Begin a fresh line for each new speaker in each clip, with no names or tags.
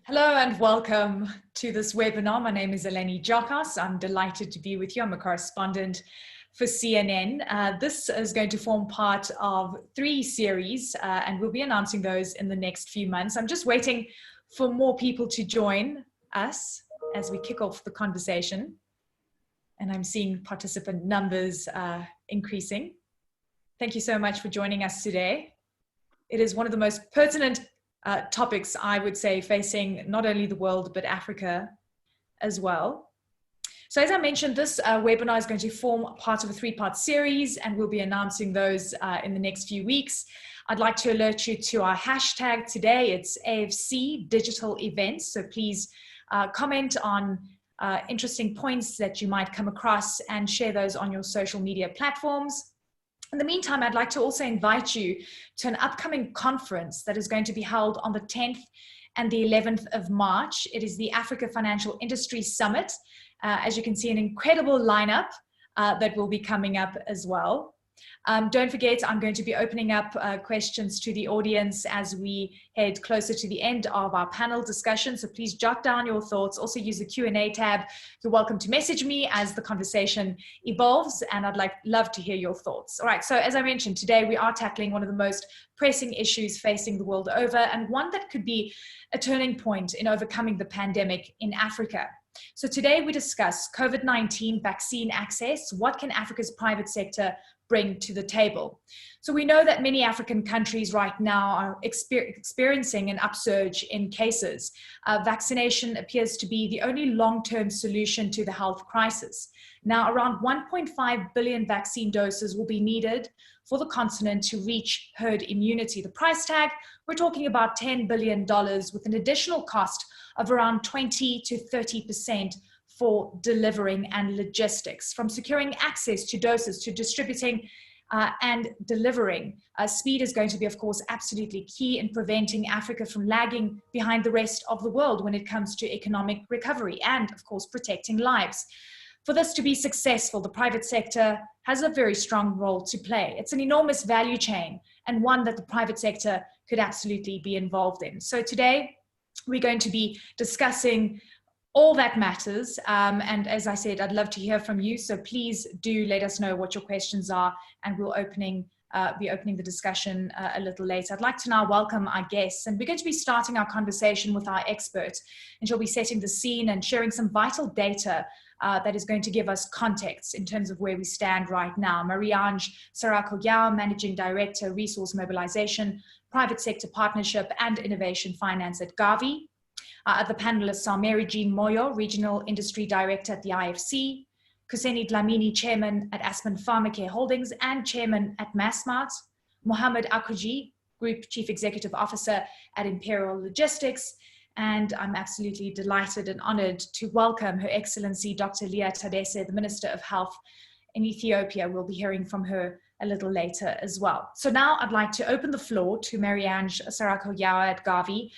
Hello and welcome to this webinar. My name is Eleni Jokas. I'm delighted to be with you. I'm a correspondent for CNN. This is going to form part of 3 series and we'll be announcing those in the next few months. I'm just waiting for more people to join us as we kick off the conversation. And I'm seeing participant numbers increasing. Thank you so much for joining us today. It is one of the most pertinent topics, I would say, facing not only the world, but Africa as well. So as I mentioned, this webinar is going to form part of a 3-part series, and we'll be announcing those in the next few weeks. I'd like to alert you to our hashtag today. It's AFC Digital Events. So please comment on interesting points that you might come across and share those on your social media platforms. In the meantime, I'd like to also invite you to an upcoming conference that is going to be held on the 10th and the 11th of March. It is the Africa Financial Industry Summit. As you can see, an incredible lineup that will be coming up as well. Don't forget, I'm going to be opening up questions to the audience as we head closer to the end of our panel discussion. So please jot down your thoughts. Also use the Q&A tab. You're welcome to message me as the conversation evolves, and I'd love to hear your thoughts. All right, so as I mentioned, today we are tackling one of the most pressing issues facing the world over, and one that could be a turning point in overcoming the pandemic in Africa. So today we discuss COVID-19 vaccine access. What can Africa's private sector bring to the table? So we know that many African countries right now are experiencing an upsurge in cases. Vaccination appears to be the only long-term solution to the health crisis. Now, around 1.5 billion vaccine doses will be needed for the continent to reach herd immunity. The price tag, we're talking about $10 billion with an additional cost of around 20 to 30% for delivering and logistics. From securing access to doses to distributing and delivering, speed is going to be, of course, absolutely key in preventing Africa from lagging behind the rest of the world when it comes to economic recovery and, of course, protecting lives. For this to be successful, the private sector has a very strong role to play. It's an enormous value chain and one that the private sector could absolutely be involved in. So today, we're going to be discussing all that matters. And as I said, I'd love to hear from you. So please do let us know what your questions are, and we'll be opening the discussion a little later. I'd like to now welcome our guests, and we're going to be starting our conversation with our expert, and she'll be setting the scene and sharing some vital data that is going to give us context in terms of where we stand right now. Marie-Ange Sarako-Yao, Managing Director, Resource Mobilization, Private Sector Partnership and Innovation Finance at Gavi. The panelists are Mary Jean Moyo, Regional Industry Director at the IFC, Kuseni Dlamini, Chairman at Aspen Pharmacare Holdings and Chairman at Massmart, Mohammed Akuji, Group Chief Executive Officer at Imperial Logistics, and I'm absolutely delighted and honored to welcome Her Excellency Dr. Leah Tadesa, the Minister of Health in Ethiopia. We'll be hearing from her a little later as well. So now I'd like to open the floor to Marie-Ange Sarako-Yao at Gavi.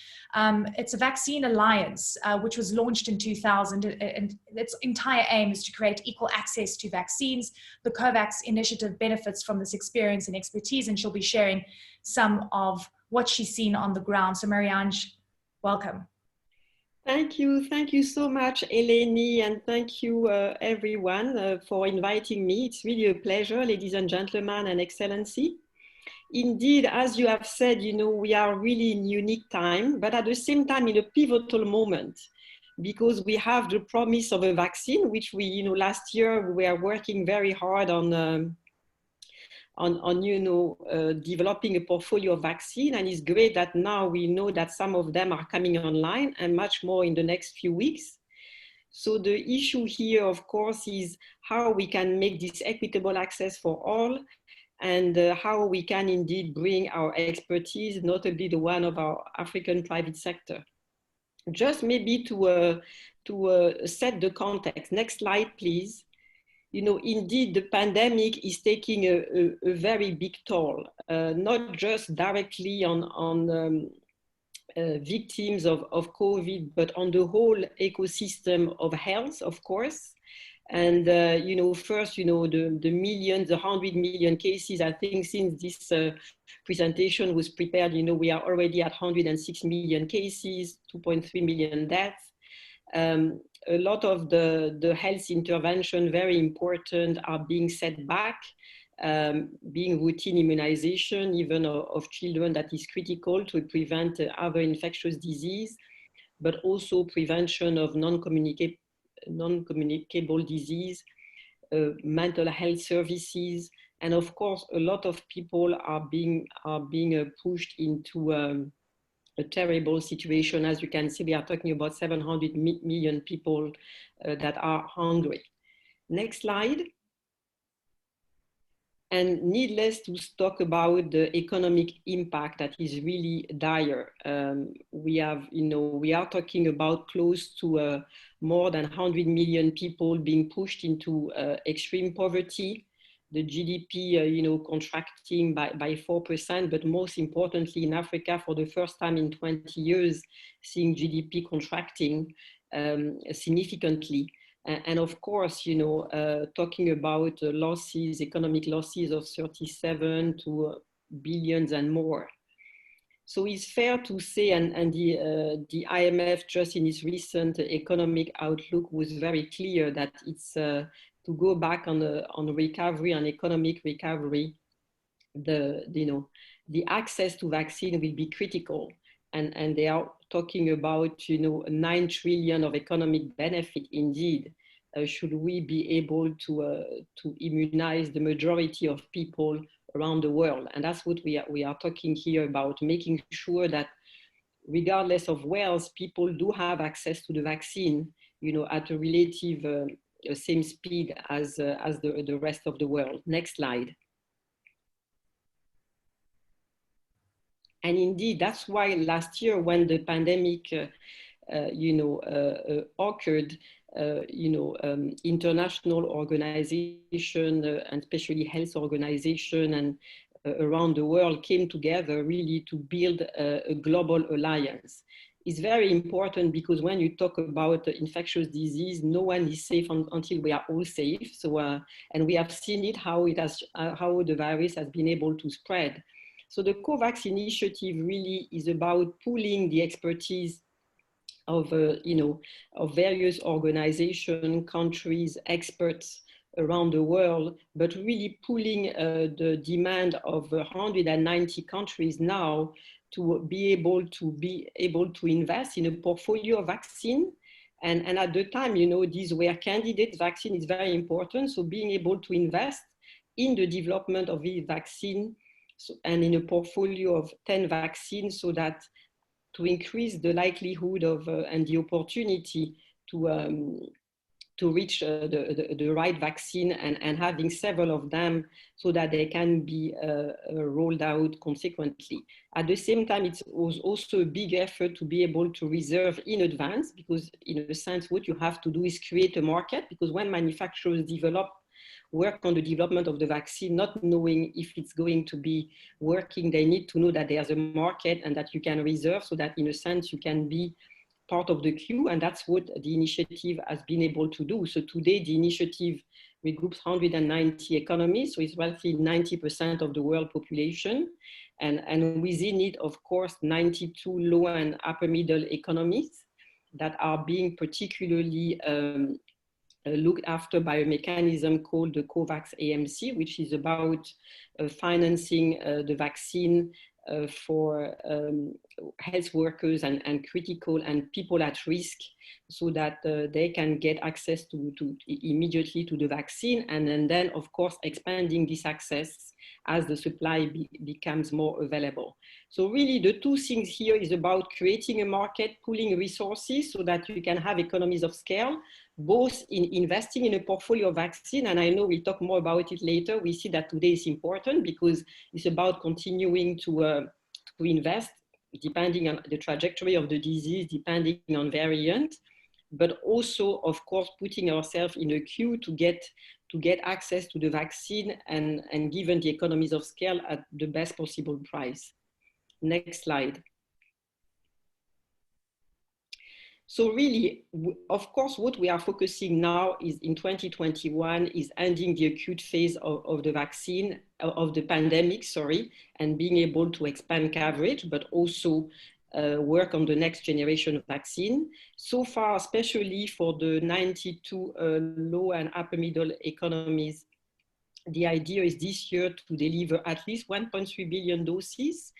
It's a vaccine alliance which was launched in 2000, and its entire aim is to create equal access to vaccines. The COVAX initiative benefits from this experience and expertise, and she'll be sharing some of what she's seen on the ground. So Marie-Ange, welcome.
Thank you so much, Eleni, and thank you everyone for inviting me. It's really a pleasure, ladies and gentlemen, and Excellency. Indeed, as you have said, we are really in unique time, but at the same time in a pivotal moment, because we have the promise of a vaccine, which we, last year we were working very hard on developing a portfolio of vaccine, and it's great that now we know that some of them are coming online and much more in the next few weeks. So the issue here, of course, is how we can make this equitable access for all, and how we can indeed bring our expertise, notably the one of our African private sector. Just maybe to set the context. Next slide, please. Indeed, the pandemic is taking a very big toll, not just directly on victims of COVID, but on the whole ecosystem of health, of course. And, you know, first, you know, the millions, the 100 million cases, I think since this presentation was prepared, you know, we are already at 106 million cases, 2.3 million deaths. A lot of the health intervention, very important, are being set back, being routine immunization, even of children, that is critical to prevent other infectious disease, but also prevention of non-communicable disease, mental health services, and of course, a lot of people are being pushed into a terrible situation. As you can see, we are talking about 700 million people that are hungry. Next slide. And needless to talk about the economic impact that is really dire. We are talking about close to more than 100 million people being pushed into extreme poverty. The GDP, you know, contracting by 4%, but most importantly in Africa, for the first time in 20 years, seeing GDP contracting significantly. And of course, you know, talking about losses, economic losses of 37 to billions and more. So it's fair to say, and the IMF just in its recent economic outlook was very clear that it's to go back on recovery, on economic recovery, the access to vaccine will be critical. And they are talking about, you know, 9 trillion of economic benefit indeed, should we be able to immunize the majority of people around the world. And that's what we are talking here about, making sure that regardless of wealth, people do have access to the vaccine, you know, at a relative same speed as the rest of the world. Next slide. And indeed, that's why last year when the pandemic, occurred, international organization and especially health organization and around the world came together really to build a global alliance. It's very important because when you talk about infectious disease, no one is safe until we are all safe. So, and we have seen it, how the virus has been able to spread. So the COVAX initiative really is about pooling the expertise of various organizations, countries, experts around the world, but really pooling the demand of 190 countries now to be able to invest in a portfolio of vaccine. And at the time, you know, these were candidate vaccine is very important. So being able to invest in the development of the vaccine and in a portfolio of 10 vaccines, so that to increase the likelihood of and the opportunity to reach the right vaccine and having several of them so that they can be rolled out consequently. At the same time, it was also a big effort to be able to reserve in advance, because in a sense, what you have to do is create a market, because when manufacturers work on the development of the vaccine, not knowing if it's going to be working, they need to know that there's a market and that you can reserve, so that in a sense you can be part of the queue. And that's what the initiative has been able to do. So today the initiative regroups 190 economies, so it's roughly 90% of the world population. And within it, of course, 92 low and upper middle economies that are being particularly looked after by a mechanism called the COVAX AMC, which is about financing the vaccine for health workers and critical and people at risk, so that they can get access to immediately to the vaccine, and then of course expanding this access as the supply becomes more available. So really the two things here is about creating a market, pooling resources so that you can have economies of scale, both in investing in a portfolio of vaccine, and I know we'll talk more about it later. We see that today is important because it's about continuing to invest depending on the trajectory of the disease, depending on variant, but also, of course, putting ourselves in a queue to get access to the vaccine and given the economies of scale at the best possible price. Next slide. So really, of course, what we are focusing now is in 2021 is ending the acute phase of the vaccine, of the pandemic, sorry, and being able to expand coverage, but also work on the next generation of vaccine. So far, especially for the 92 low and upper middle economies, the idea is this year to deliver at least 1.3 billion doses.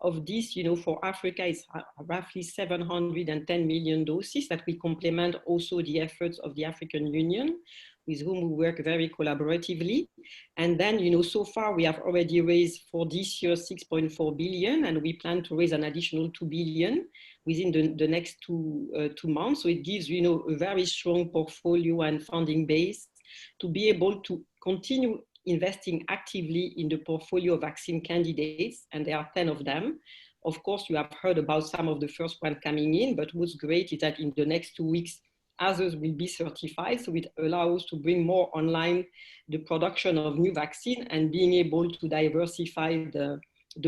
Of this, for Africa, it's roughly 710 million doses that we complement also the efforts of the African Union, with whom we work very collaboratively. And then, so far we have already raised for this year 6.4 billion, and we plan to raise an additional 2 billion within the next two months. So it gives, a very strong portfolio and funding base to be able to continue investing actively in the portfolio of vaccine candidates, and there are 10 of them. Of course, you have heard about some of the first ones coming in, but what's great is that in the next 2 weeks, others will be certified, so it allows to bring more online the production of new vaccine and being able to diversify the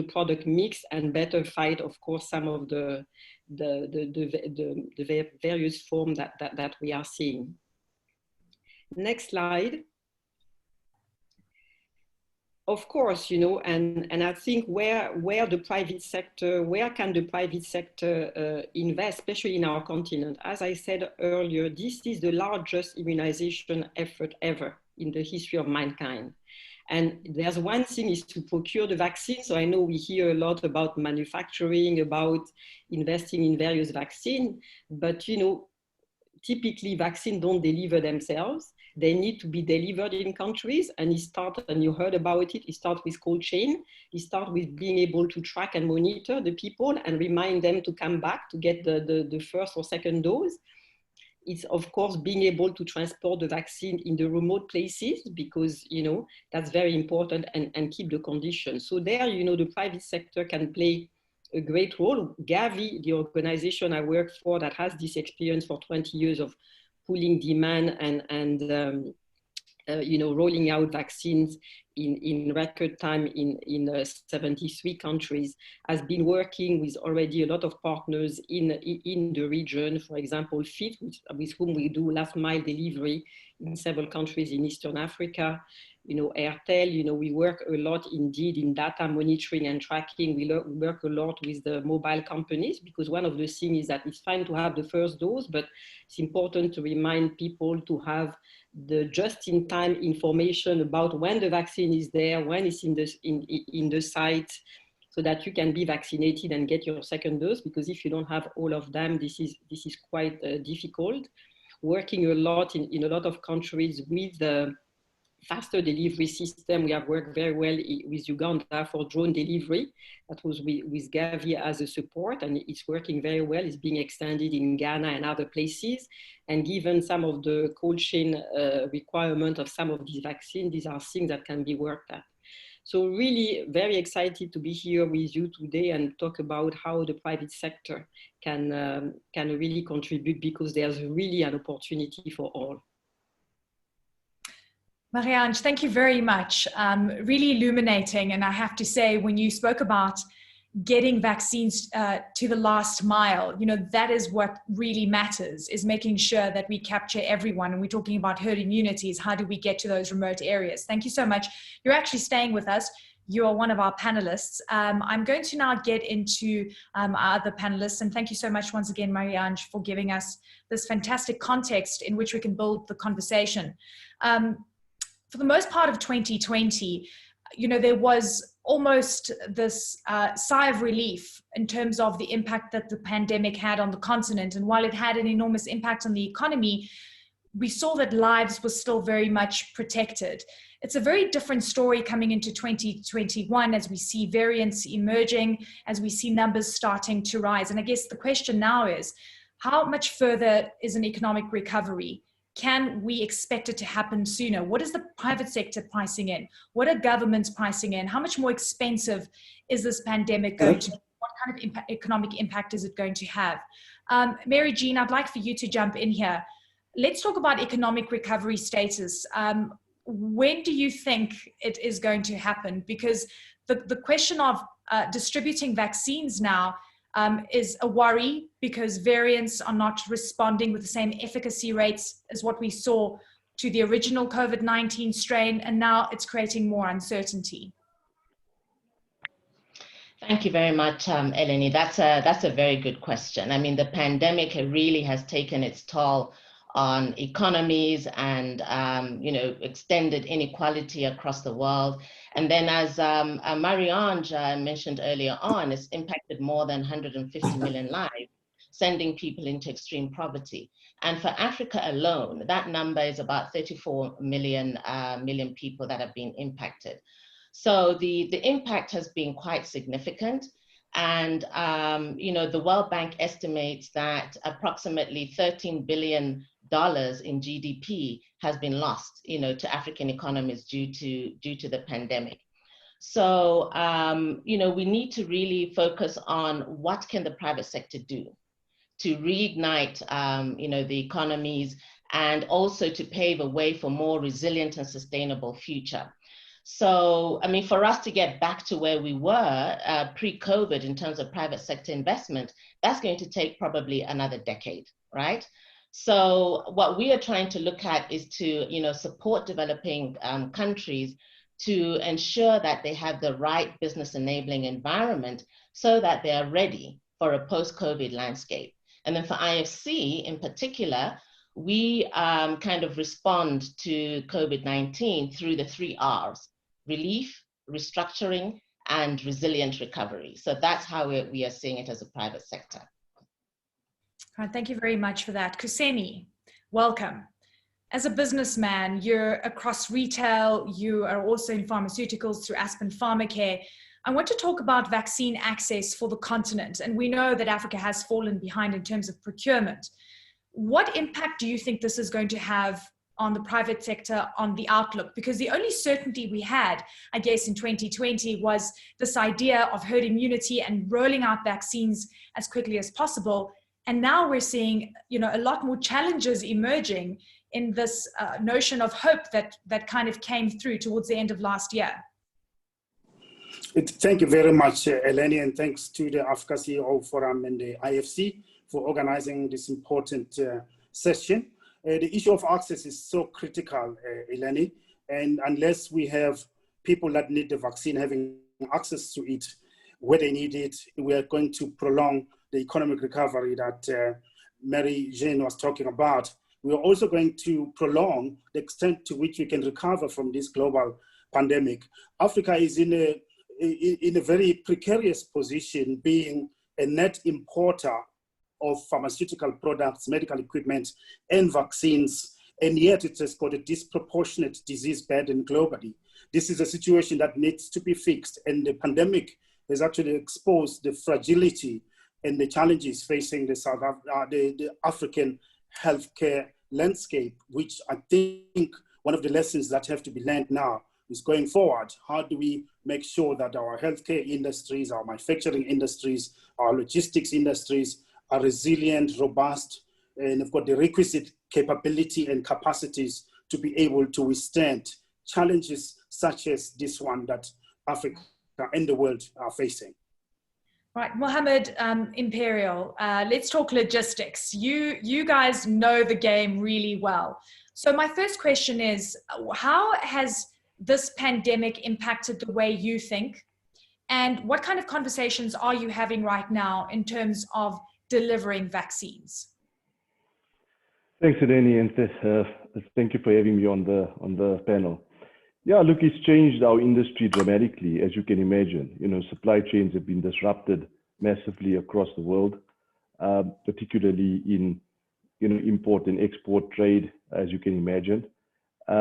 product mix and better fight, of course, some of the various forms that we are seeing. Next slide. Of course, and I think where the private sector, where can the private sector invest, especially in our continent? As I said earlier, this is the largest immunization effort ever in the history of mankind. And there's one thing is to procure the vaccine. So I know we hear a lot about manufacturing, about investing in various vaccines, but typically vaccines don't deliver themselves. They need to be delivered in countries, and and you heard about it, it starts with cold chain. It starts with being able to track and monitor the people and remind them to come back to get the first or second dose. It's of course being able to transport the vaccine in the remote places, because that's very important, and keep the conditions. So there, the private sector can play a great role. Gavi, the organization I work for that has this experience for 20 years of pooling demand and rolling out vaccines in record time in 73 countries, has been working with already a lot of partners in the region. For example, FIT, with whom we do last mile delivery in several countries in Eastern Africa. Airtel, we work a lot indeed in data monitoring and tracking. We work a lot with the mobile companies, because one of the things is that it's fine to have the first dose, but it's important to remind people to have the just-in-time information about when the vaccine is there, when it's in the site, so that you can be vaccinated and get your second dose. Because if you don't have all of them, this is quite difficult. Working a lot in a lot of countries with the faster delivery system. We have worked very well with Uganda for drone delivery. That was with Gavi as a support, and it's working very well. It's being extended in Ghana and other places. And given some of the cold chain requirement of some of these vaccines, these are things that can be worked at. So really very excited to be here with you today and talk about how the private sector can really contribute, because there's really an opportunity for all.
Marie-Ange, thank you very much. Really illuminating. And I have to say, when you spoke about getting vaccines to the last mile, that is what really matters, is making sure that we capture everyone. And we're talking about herd immunities. How do we get to those remote areas? Thank you so much. You're actually staying with us. You are one of our panelists. I'm going to now get into our other panelists. And thank you so much once again, Marie-Ange, for giving us this fantastic context in which we can build the conversation. For the most part of 2020, there was almost this sigh of relief in terms of the impact that the pandemic had on the continent. And while it had an enormous impact on the economy, we saw that lives were still very much protected. It's a very different story coming into 2021 as we see variants emerging, as we see numbers starting to rise. And I guess the question now is, how much further is an economic recovery? Can we expect it to happen sooner? What is the private sector pricing in? What are governments pricing in? How much more expensive is this pandemic going to be? What kind of economic impact is it going to have? Mary Jean, I'd like for you to jump in here. Let's talk about economic recovery status. When do you think it is going to happen? Because the question of distributing vaccines now, is a worry because variants are not responding with the same efficacy rates as what we saw to the original COVID-19 strain, and now it's creating more uncertainty?
Thank you very much, Eleni. That's a very good question. I mean, the pandemic really has taken its toll on economies and extended inequality across the world. And then, as Marie-Ange mentioned earlier on, it's impacted more than 150 million lives, sending people into extreme poverty. And for Africa alone, that number is about 34 million people that have been impacted. So the impact has been quite significant. And the World Bank estimates that approximately $13 billion in GDP has been lost, to African economies due to the pandemic. So, we need to really focus on what can the private sector do to reignite, the economies, and also to pave a way for more resilient and sustainable future. So, I mean, for us to get back to where we were pre-COVID in terms of private sector investment, that's going to take probably another decade, right? So what we are trying to look at is to, support developing countries to ensure that they have the right business enabling environment so that they are ready for a post-COVID landscape. And then for IFC in particular, we kind of respond to COVID-19 through the 3 Rs: relief, restructuring, and resilient recovery. So that's how we are seeing it as a private sector.
Thank you very much for that. Kuseni, welcome. As a businessman, you're across retail, you are also in pharmaceuticals through Aspen Pharmacare. I want to talk about vaccine access for the continent. And we know that Africa has fallen behind in terms of procurement. What impact do you think this is going to have on the private sector, on the outlook? Because the only certainty we had, I guess, in 2020 was this idea of herd immunity and rolling out vaccines as quickly as possible. And now we're seeing, a lot more challenges emerging in this notion of hope that kind of came through towards the end of last year.
Thank you very much, Eleni, and thanks to the Africa CEO Forum and the IFC for organizing this important session. The issue of access is so critical, Eleni, and unless we have people that need the vaccine having access to it where they need it, we are going to prolong the economic recovery that Marie-Jeanne was talking about. We are also going to prolong the extent to which we can recover from this global pandemic. Africa is in a very precarious position, being a net importer of pharmaceutical products, medical equipment, and vaccines, and yet it has got a disproportionate disease burden globally. This is a situation that needs to be fixed, and the pandemic has actually exposed the fragility and the challenges facing the African healthcare landscape, which I think one of the lessons that have to be learned now is going forward. How do we make sure that our healthcare industries, our manufacturing industries, our logistics industries are resilient, robust, and have got the requisite capability and capacities to be able to withstand challenges such as this one that Africa and the world are facing.
Right, Mohammed, Imperial, let's talk logistics. You guys know the game really well. So my first question is, how has this pandemic impacted the way you think? And what kind of conversations are you having right now in terms of delivering vaccines?
Thanks, Eleni, and thank you for having me on the panel. Yeah, look, it's changed our industry dramatically, as you can imagine. Supply chains have been disrupted massively across the world, particularly in import and export trade, as you can imagine.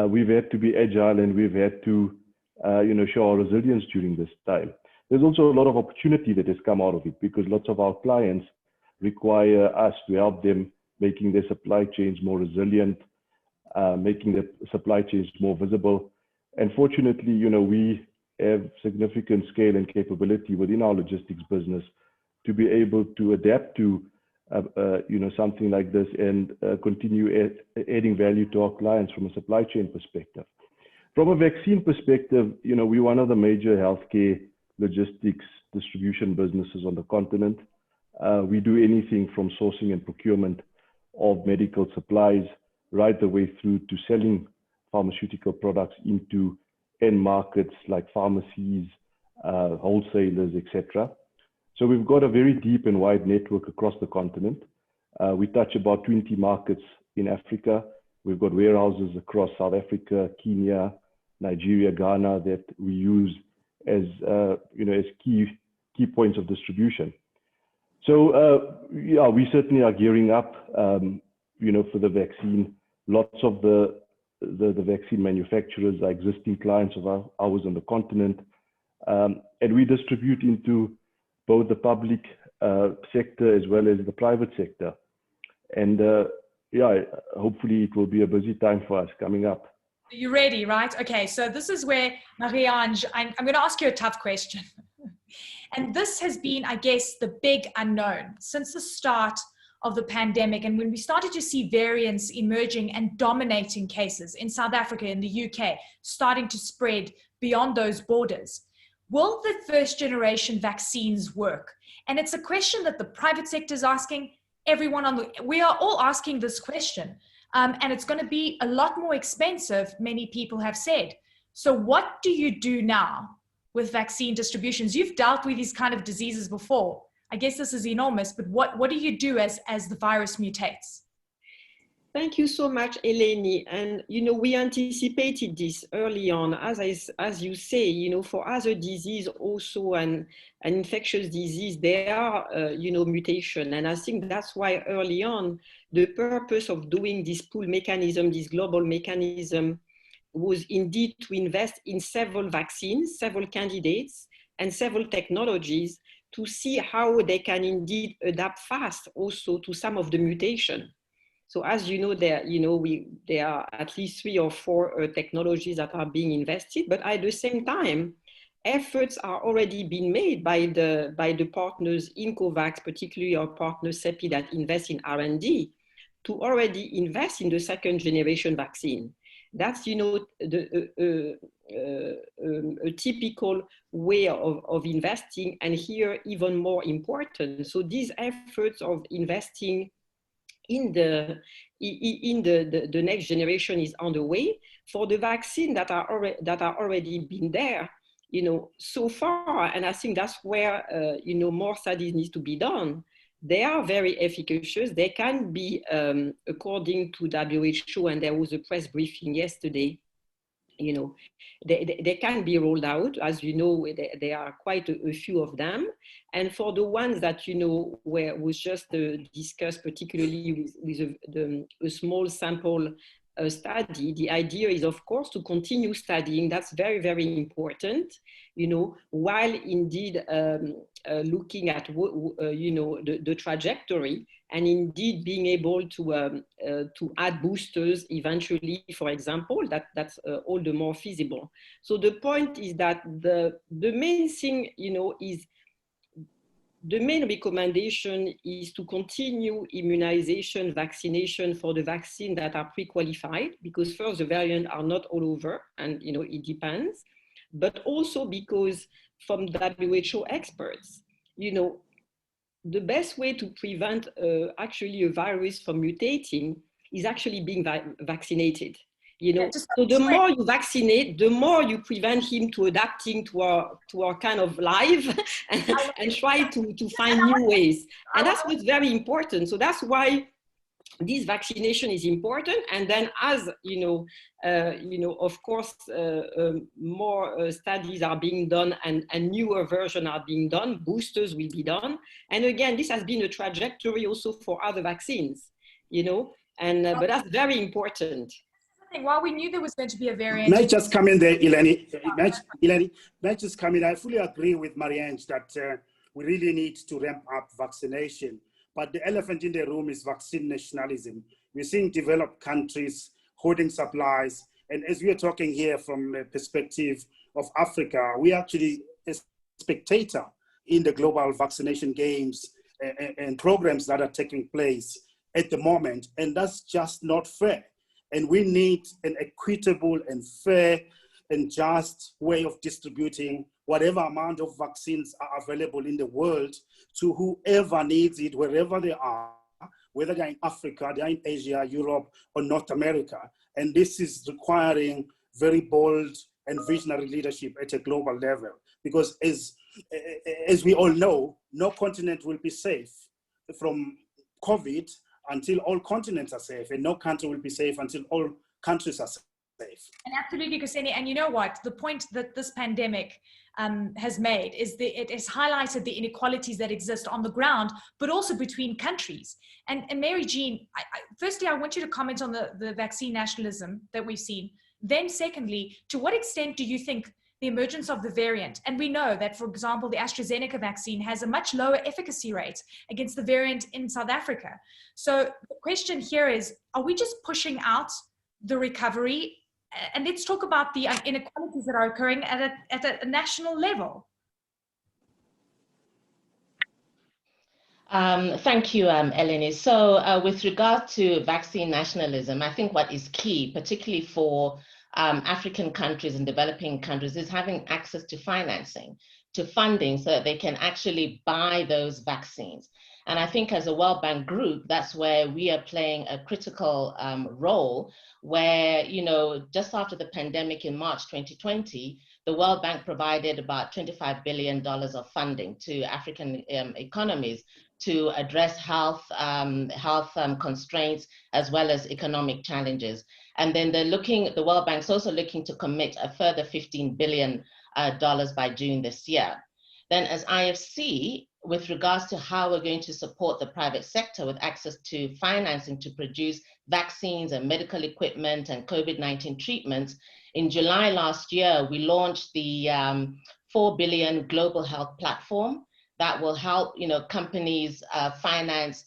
We've had to be agile, and we've had to show our resilience during this time. There's also a lot of opportunity that has come out of it, because lots of our clients require us to help them making their supply chains more resilient, making the supply chains more visible. And fortunately, we have significant scale and capability within our logistics business to be able to adapt to, something like this and continue adding value to our clients from a supply chain perspective. From a vaccine perspective, we're one of the major healthcare logistics distribution businesses on the continent. We do anything from sourcing and procurement of medical supplies right the way through to selling pharmaceutical products into end markets like pharmacies, wholesalers, etc. So we've got a very deep and wide network across the continent. We touch about 20 markets in Africa. We've got warehouses across South Africa, Kenya, Nigeria, Ghana that we use as as key points of distribution. So yeah, we certainly are gearing up, for the vaccine. Lots of the vaccine manufacturers are existing clients of ours on the continent, and we distribute into both the public sector as well as the private sector. And yeah, hopefully it will be a busy time for us coming up.
You're ready, right? Okay, so this is where, Marie-Ange, I'm going to ask you a tough question. And this has been, I guess, the big unknown since the start of the pandemic. And when we started to see variants emerging and dominating cases in South Africa, in the UK, starting to spread beyond those borders, will the first generation vaccines work? And it's a question that the private sector is asking. We are all asking this question. And it's going to be a lot more expensive, many people have said. So what do you do now with vaccine distributions? You've dealt with these kind of diseases before. I guess this is enormous, but what do you do as the virus mutates?
Thank you so much, Eleni. And, we anticipated this early on, as you say, for other disease also an infectious disease, there are, mutation. And I think that's why early on, the purpose of doing this pool mechanism, this global mechanism, was indeed to invest in several vaccines, several candidates, and several technologies to see how they can indeed adapt fast also to some of the mutation. So as you know, there are at least 3 or 4 technologies that are being invested, but at the same time, efforts are already being made by the partners in COVAX, particularly our partner CEPI that invest in R&D, to already invest in the second generation vaccine. That's, a typical way of investing, and here even more important. So these efforts of investing in the next generation is underway for the vaccine that are already been there, so far. And I think that's where, more studies need to be done. They are very efficacious. They can be, according to WHO, and there was a press briefing yesterday, they can be rolled out. As you know, there are quite a few of them. And for the ones that, was just discussed, particularly with a small sample study, the idea is, of course, to continue studying. That's very, very important, while indeed looking at, the trajectory, and indeed being able to add boosters eventually, for example, that's all the more feasible. So the point is that the main thing, is the main recommendation is to continue immunization, vaccination for the vaccine that are pre-qualified, because first, the variants are not all over, and it depends, but also because from WHO experts, the best way to prevent actually a virus from mutating is actually being vaccinated. So the more you vaccinate, the more you prevent him to adapting to our kind of life and try to find new ways. And that's what's very important. So that's why this vaccination is important. And then, as of course, more studies are being done and newer versions are being done, boosters will be done. And again, this has been a trajectory also for other vaccines, but that's very important.
While we knew there was going to be a variant.
May I just come in there, Eleni? May I just come in? I fully agree with Marie-Ange that we really need to ramp up vaccination. But the elephant in the room is vaccine nationalism. We're seeing developed countries holding supplies. And as we are talking here from the perspective of Africa, we're actually a spectator in the global vaccination games and programs that are taking place at the moment. And that's just not fair. And we need an equitable and fair and just way of distributing whatever amount of vaccines are available in the world to whoever needs it, wherever they are, whether they're in Africa, they're in Asia, Europe, or North America. And this is requiring very bold and visionary leadership at a global level. Because as we all know, no continent will be safe from COVID until all continents are safe, and no country will be safe until all countries are safe.
And absolutely, Kuseni. And you know what? The point that this pandemic has made is that it has highlighted the inequalities that exist on the ground, but also between countries. And Mary Jean, firstly, I want you to comment on the vaccine nationalism that we've seen. Then secondly, to what extent do you think the emergence of the variant, and we know that, for example, the AstraZeneca vaccine has a much lower efficacy rate against the variant in South Africa. So the question here is, are we just pushing out the recovery? And let's talk about the inequalities that are occurring at a national level.
Thank you, Eleni. So with regard to vaccine nationalism, I think what is key, particularly for African countries and developing countries, is having access to financing, to funding, so that they can actually buy those vaccines. And I think as a World Bank group, that's where we are playing a critical role, where, you know, just after the pandemic in March 2020, the World Bank provided about $25 billion of funding to African economies to address health constraints as well as economic challenges. And then the World Bank's also looking to commit a further $15 billion by June this year. Then as IFC, with regards to how we're going to support the private sector with access to financing to produce vaccines and medical equipment and COVID-19 treatments, in July last year, we launched the 4 billion global health platform that will help, you know, companies finance,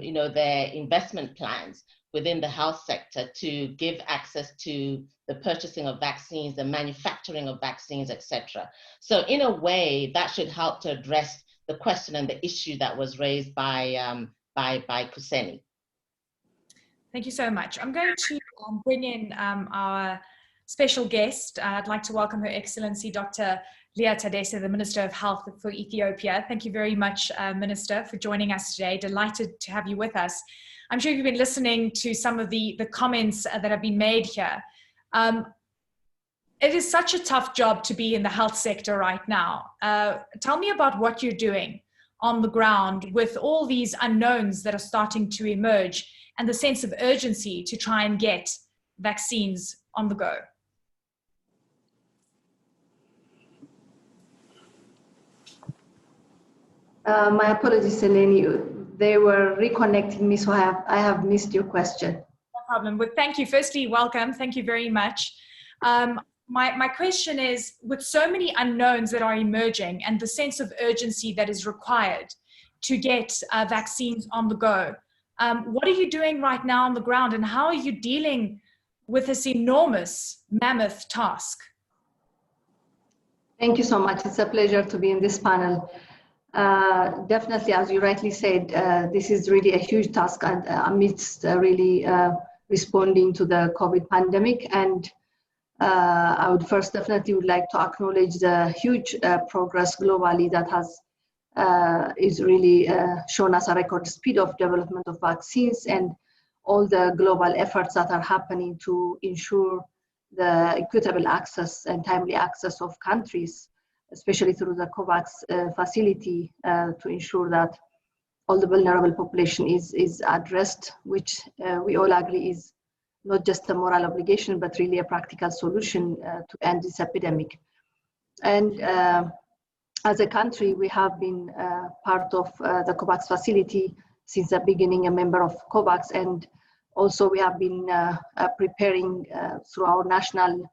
you know, their investment plans within the health sector to give access to the purchasing of vaccines, the manufacturing of vaccines, etc. So in a way, that should help to address the question and the issue that was raised by Kuseni.
Thank you so much. I'm going to bring in our special guest. I'd like to welcome Her Excellency Dr. Leah Tadesa, the Minister of Health for Ethiopia. Thank you very much, Minister, for joining us today. Delighted to have you with us. I'm sure you've been listening to some of the comments that have been made here. It is such a tough job to be in the health sector right now. Tell me about what you're doing on the ground with all these unknowns that are starting to emerge and the sense of urgency to try and get vaccines on the go.
My apologies, Eleni. They were reconnecting me, so I have missed your question.
No problem. But thank you. Firstly, welcome. Thank you very much. My question is, with so many unknowns that are emerging and the sense of urgency that is required to get vaccines on the go, what are you doing right now on the ground, and how are you dealing with this enormous, mammoth task?
Thank you so much. It's a pleasure to be in this panel. Definitely, as you rightly said, this is really a huge task amidst really responding to the COVID pandemic. And I would first definitely would like to acknowledge the huge progress globally that has is really shown us a record speed of development of vaccines, and all the global efforts that are happening to ensure the equitable access and timely access of countries, especially through the COVAX facility, to ensure that all the vulnerable population is addressed, which we all agree is not just a moral obligation, but really a practical solution to end this epidemic. And as a country, we have been part of the COVAX facility since the beginning, a member of COVAX, and also we have been preparing through our national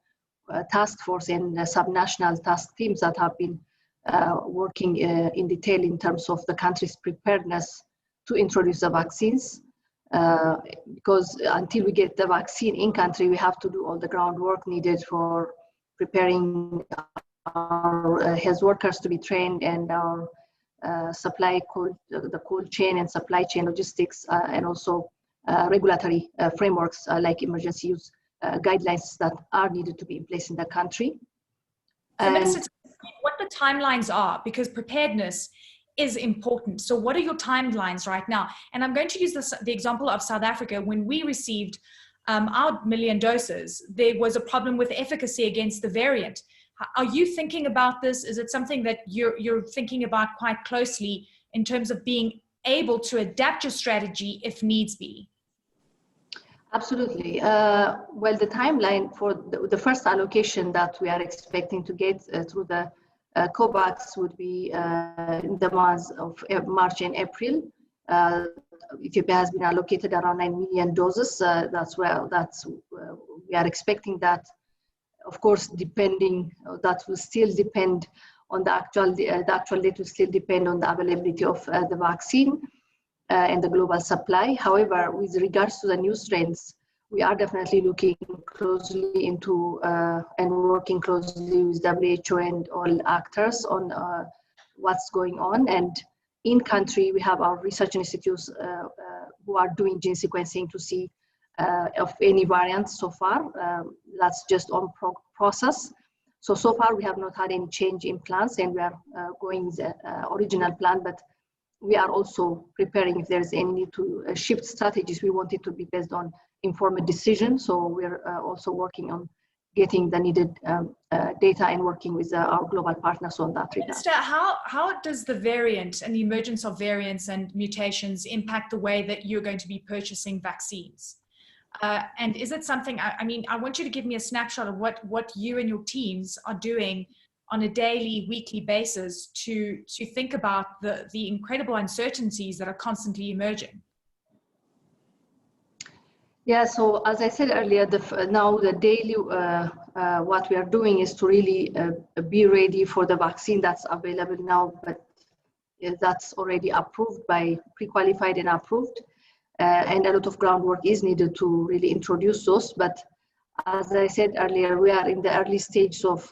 task force and subnational task teams that have been working in detail in terms of the country's preparedness to introduce the vaccines. Because until we get the vaccine in country, we have to do all the groundwork needed for preparing our health workers to be trained, and our the cold chain and supply chain logistics, and also regulatory frameworks like emergency use guidelines that are needed to be in place in the country.
So Minister, what the timelines are, because preparedness is important. So what are your timelines right now? And I'm going to use the example of South Africa. When we received our 1 million doses, there was a problem with efficacy against the variant. Are you thinking about this? Is it something that you're thinking about quite closely in terms of being able to adapt your strategy if needs be?
Absolutely. Well, the timeline for the first allocation that we are expecting to get through the COVAX would be in the months of March and April. Ethiopia has been allocated around 9 million doses. We are expecting that. Of course, that will still depend on the actual date will still depend on the availability of the vaccine and the global supply. However, with regards to the new strains, we are definitely looking closely into and working closely with WHO and all actors on what's going on. And in country, we have our research institutes who are doing gene sequencing to see of any variants so far. That's just on process. So far we have not had any change in plans, and we are going with the original plan, but we are also preparing if there's any need to shift strategies. We want it to be based on informed decision. So we're also working on getting the needed data and working with our global partners on that regard.
Minister, how does the variant and the emergence of variants and mutations impact the way that you're going to be purchasing vaccines? And is it something, I want you to give me a snapshot of what you and your teams are doing on a daily, weekly basis to think about the incredible uncertainties that are constantly emerging.
Yeah, so as I said earlier, now the daily, what we are doing is to really be ready for the vaccine that's available now, but that's already approved by pre-qualified and approved. And a lot of groundwork is needed to really introduce those. But as I said earlier, we are in the early stage of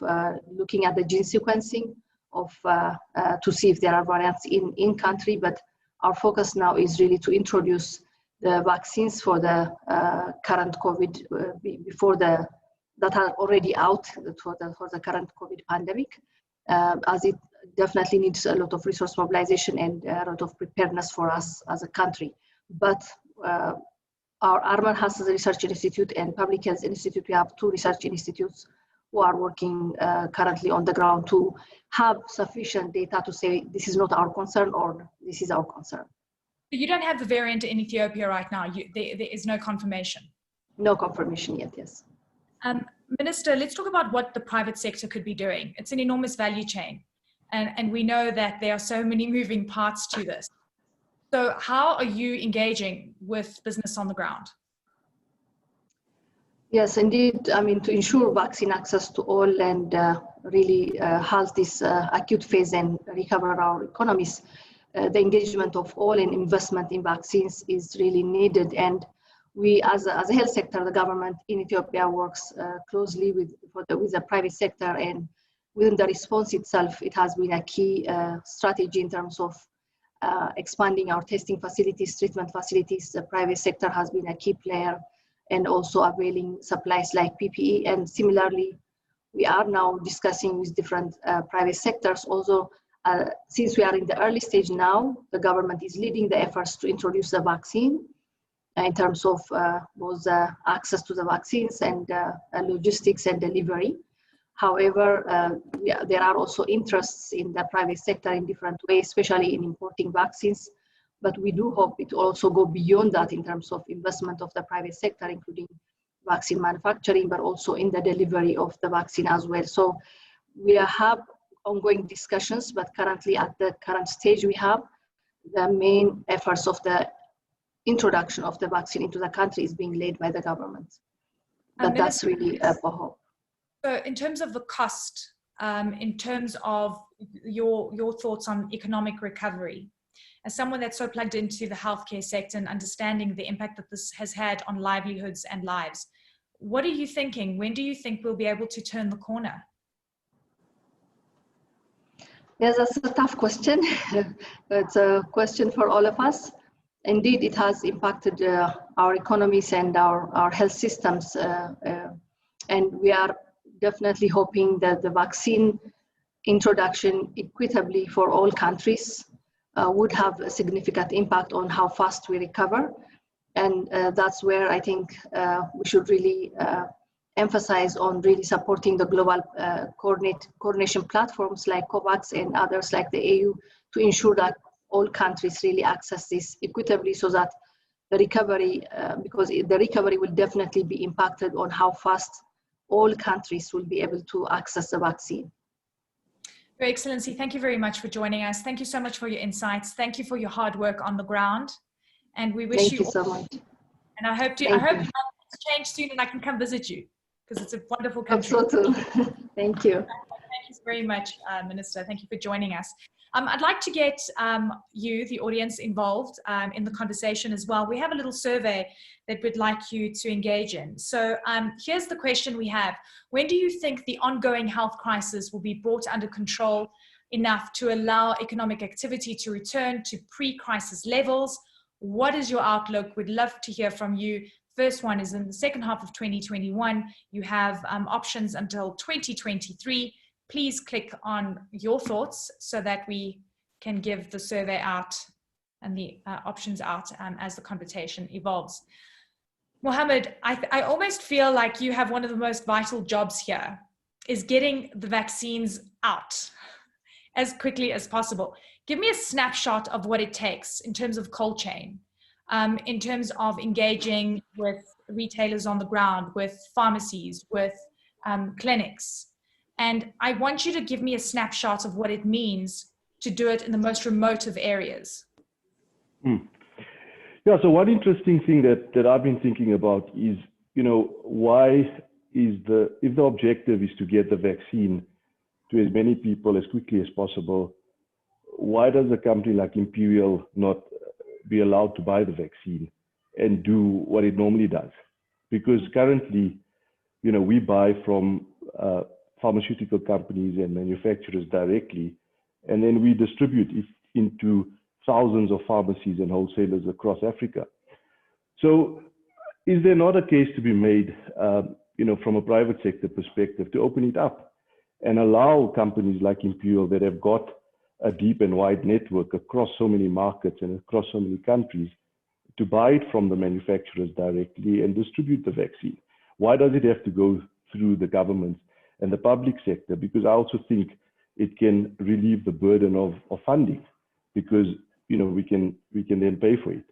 looking at the gene sequencing to see if there are variants in country. But our focus now is really to introduce the vaccines for the current COVID that are already out for the current COVID pandemic, as it definitely needs a lot of resource mobilization and a lot of preparedness for us as a country. But our Arman Health Research Institute and Public Health Institute, we have 2 research institutes who are working currently on the ground to have sufficient data to say this is not our concern or this is our concern.
You don't have the variant in Ethiopia right now. There is no confirmation.
No confirmation yet, yes.
Minister, let's talk about what the private sector could be doing. It's an enormous value chain. And we know that there are so many moving parts to this. So how are you engaging with business on the ground?
Yes, indeed. To ensure vaccine access to all and really halt this acute phase and recover our economies, the engagement of all and investment in vaccines is really needed. And we, as a health sector, the government in Ethiopia works closely with the private sector, and within the response itself, it has been a key strategy in terms of expanding our testing facilities, treatment facilities. The private sector has been a key player, and also availing supplies like PPE. And similarly, we are now discussing with different private sectors. Also, since we are in the early stage now, the government is leading the efforts to introduce the vaccine in terms of both access to the vaccines and logistics and delivery. However, there are also interests in the private sector in different ways, especially in importing vaccines. But we do hope it will also go beyond that in terms of investment of the private sector, including vaccine manufacturing, but also in the delivery of the vaccine as well. So we have ongoing discussions, but currently at the current stage, we have the main efforts of the introduction of the vaccine into the country is being led by the government. But that's really a hope.
So in terms of the cost, in terms of your thoughts on economic recovery, as someone that's so plugged into the healthcare sector and understanding the impact that this has had on livelihoods and lives, what are you thinking? When do you think we'll be able to turn the corner?
Yes, that's a tough question. It's a question for all of us. Indeed, it has impacted our economies and our health systems. And we are definitely hoping that the vaccine introduction equitably for all countries would have a significant impact on how fast we recover. And that's where I think we should really emphasize on really supporting the global coordination platforms like COVAX and others like the AU to ensure that all countries really access this equitably, so that the recovery, because the recovery will definitely be impacted on how fast all countries will be able to access the vaccine.
Your Excellency, thank you very much for joining us. Thank you so much for your insights. Thank you for your hard work on the ground. And we wish
you so much.
And I hope things change soon and I can come visit you, because it's a wonderful country.
Hope so too. Thank you.
Thank you very much, Minister. Thank you for joining us. I'd like to get you, the audience, involved in the conversation as well. We have a little survey that we'd like you to engage in. So here's the question we have. When do you think the ongoing health crisis will be brought under control enough to allow economic activity to return to pre-crisis levels? What is your outlook? We'd love to hear from you. First one is in the second half of 2021. You have options until 2023. Please click on your thoughts so that we can give the survey out and the options out as the conversation evolves. Mohammed, I almost feel like you have one of the most vital jobs here, is getting the vaccines out as quickly as possible. Give me a snapshot of what it takes in terms of cold chain, in terms of engaging with retailers on the ground, with pharmacies, with clinics. And I want you to give me a snapshot of what it means to do it in the most remote of areas.
Yeah, so one interesting thing that I've been thinking about is, why is if the objective is to get the vaccine to as many people as quickly as possible, why does a company like Imperial not be allowed to buy the vaccine and do what it normally does? Because currently, we buy from pharmaceutical companies and manufacturers directly, and then we distribute it into thousands of pharmacies and wholesalers across Africa. So is there not a case to be made, from a private sector perspective, to open it up and allow companies like Imperial that have got a deep and wide network across so many markets and across so many countries to buy it from the manufacturers directly and distribute the vaccine? Why does it have to go through the governments and the public sector? Because I also think it can relieve the burden of funding, because we can then pay for it.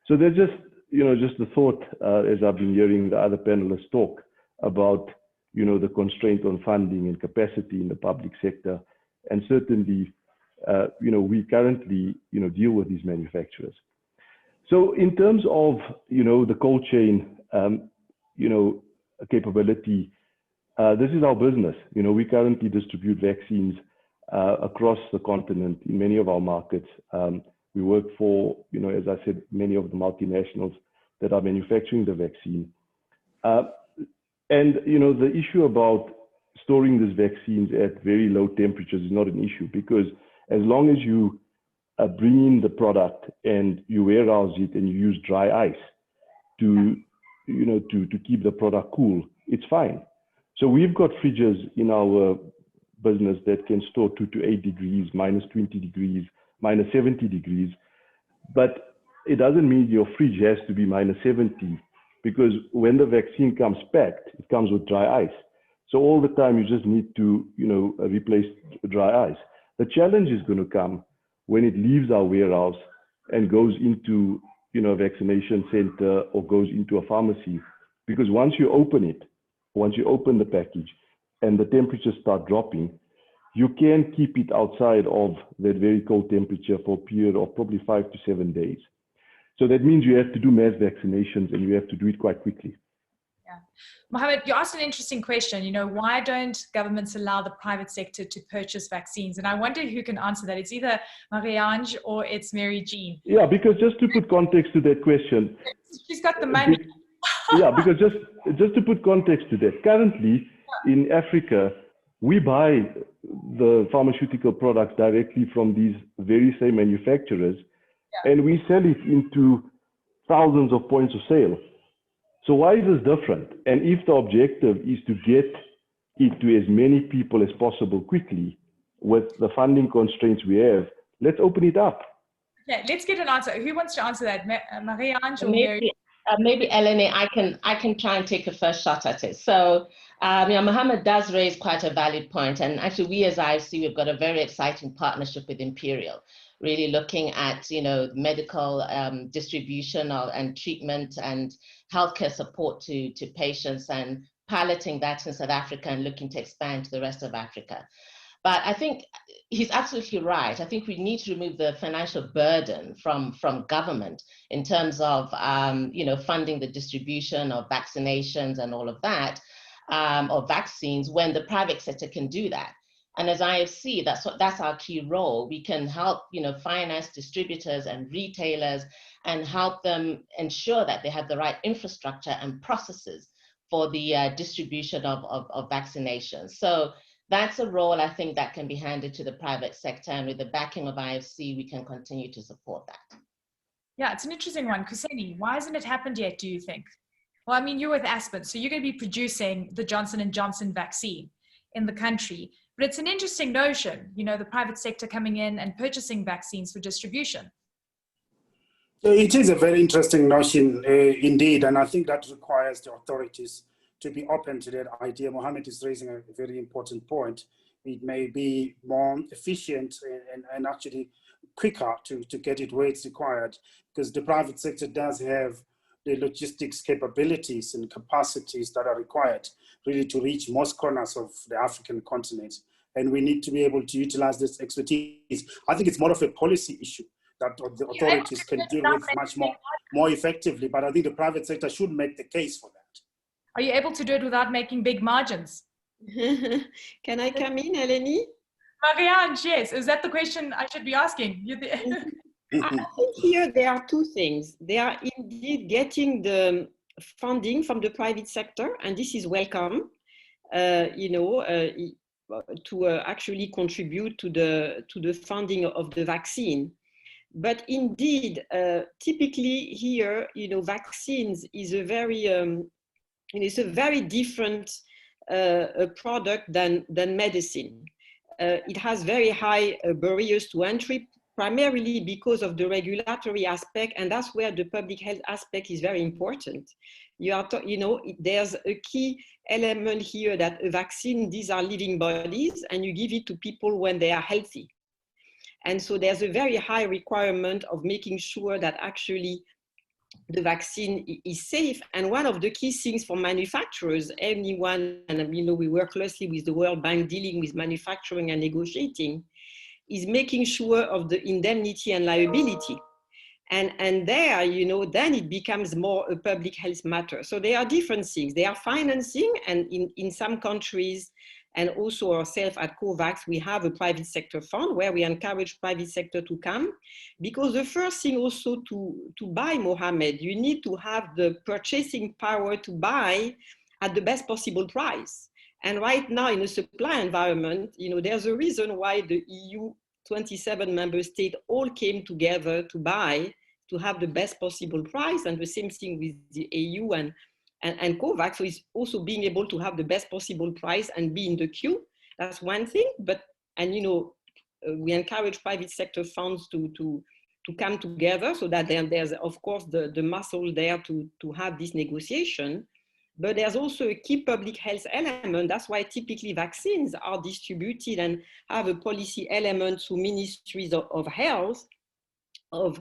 So there's just the thought, as I've been hearing the other panelists talk about the constraint on funding and capacity in the public sector, and certainly we currently deal with these manufacturers. So in terms of the cold chain capability, this is our business. We currently distribute vaccines across the continent in many of our markets. We work for, as I said, many of the multinationals that are manufacturing the vaccine. And the issue about storing these vaccines at very low temperatures is not an issue, because as long as you bring in the product and you warehouse it and you use dry ice to keep the product cool, it's fine. So we've got fridges in our business that can store 2 to 8 degrees, minus 20 degrees, minus 70 degrees. But it doesn't mean your fridge has to be minus 70, because when the vaccine comes packed, it comes with dry ice. So all the time you just need to, replace dry ice. The challenge is going to come when it leaves our warehouse and goes into, a vaccination center or goes into a pharmacy. Because once you open the package and the temperatures start dropping, you can keep it outside of that very cold temperature for a period of probably 5 to 7 days. So that means you have to do mass vaccinations, and you have to do it quite quickly.
Yeah. Mohammed, you asked an interesting question. Why don't governments allow the private sector to purchase vaccines? And I wonder who can answer that. It's either Marie-Ange or it's Mary Jean.
Yeah, because just to put context to that question.
She's got the money.
Yeah, because just to put context to that, currently in Africa, we buy the pharmaceutical products directly from these very same manufacturers, and we sell it into thousands of points of sale. So why is this different? And if the objective is to get it to as many people as possible quickly, with the funding constraints we have, let's open it up.
Yeah, let's get an answer. Who wants to answer that? Marie-Ange or Mary?
Maybe Eleni, I can try and take a first shot at it. So, Mohammed does raise quite a valid point, and actually, we as IFC, we've got a very exciting partnership with Imperial, really looking at medical distribution and treatment and healthcare support to patients, and piloting that in South Africa and looking to expand to the rest of Africa. But I think he's absolutely right. I think we need to remove the financial burden from government in terms of funding the distribution of vaccinations and all of that, or vaccines, when the private sector can do that. And as IFC, that's our key role. We can help finance distributors and retailers and help them ensure that they have the right infrastructure and processes for the distribution of vaccinations. So that's a role I think that can be handed to the private sector, and with the backing of IFC, we can continue to support that.
Yeah, it's an interesting one. Kuseni, why hasn't it happened yet, do you think? Well, I mean, you're with Aspen, so you're going to be producing the Johnson & Johnson vaccine in the country. But it's an interesting notion, the private sector coming in and purchasing vaccines for distribution.
It is a very interesting notion indeed, and I think that requires the authorities to be open to that idea. Mohammed is raising a very important point. It may be more efficient and actually quicker to get it where it's required, because the private sector does have the logistics capabilities and capacities that are required really to reach most corners of the African continent. And we need to be able to utilize this expertise. I think it's more of a policy issue that the authorities can deal with much more effectively, but I think the private sector should make the case for that.
Are you able to do it without making big margins?
Can I come in, Eleni?
Marie-Ange, yes. Is that the question I should be asking?
I think here there are two things. They are indeed getting the funding from the private sector, and this is welcome, to actually contribute to the funding of the vaccine. But indeed, typically here, vaccines is a very it's a very different product than medicine. It has very high barriers to entry, primarily because of the regulatory aspect, and that's where the public health aspect is very important. There's a key element here that a vaccine, these are living bodies, and you give it to people when they are healthy. And so there's a very high requirement of making sure that actually the vaccine is safe. And one of the key things for manufacturers, anyone, and we work closely with the World Bank dealing with manufacturing and negotiating, is making sure of the indemnity and liability. And there, then it becomes more a public health matter. So there are different things. They are financing, and in some countries, and also ourselves at COVAX, we have a private sector fund where we encourage private sector to come. Because the first thing also to buy, Mohammed, you need to have the purchasing power to buy at the best possible price. And right now in a supply environment, there's a reason why the EU 27 member states all came together to buy, to have the best possible price, and the same thing with the EU and COVAX. So it's also being able to have the best possible price and be in the queue. That's one thing. We encourage private sector funds to come together so that there's, of course, the muscle there to have this negotiation. But there's also a key public health element. That's why typically vaccines are distributed and have a policy element through ministries of health, of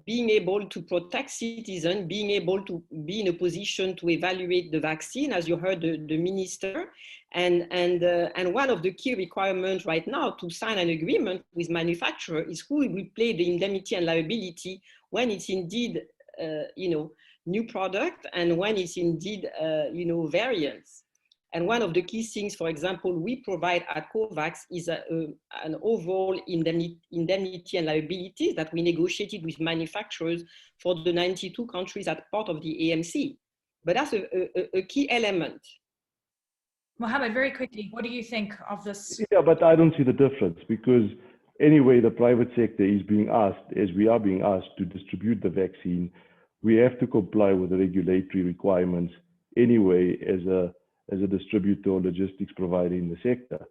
being able to protect citizens, being able to be in a position to evaluate the vaccine, as you heard the minister. And one of the key requirements right now to sign an agreement with manufacturer is who will play the indemnity and liability when it's indeed, new product, and when it's indeed, variants. And one of the key things, for example, we provide at COVAX is an overall indemnity and liability that we negotiated with manufacturers for the 92 countries as part of the AMC. But that's a key element.
Mohammed, very quickly, what do you think of this?
Yeah, but I don't see the difference, because anyway, the private sector is being asked, as we are being asked, to distribute the vaccine. We have to comply with the regulatory requirements anyway as a distributor or logistics provider in the sector.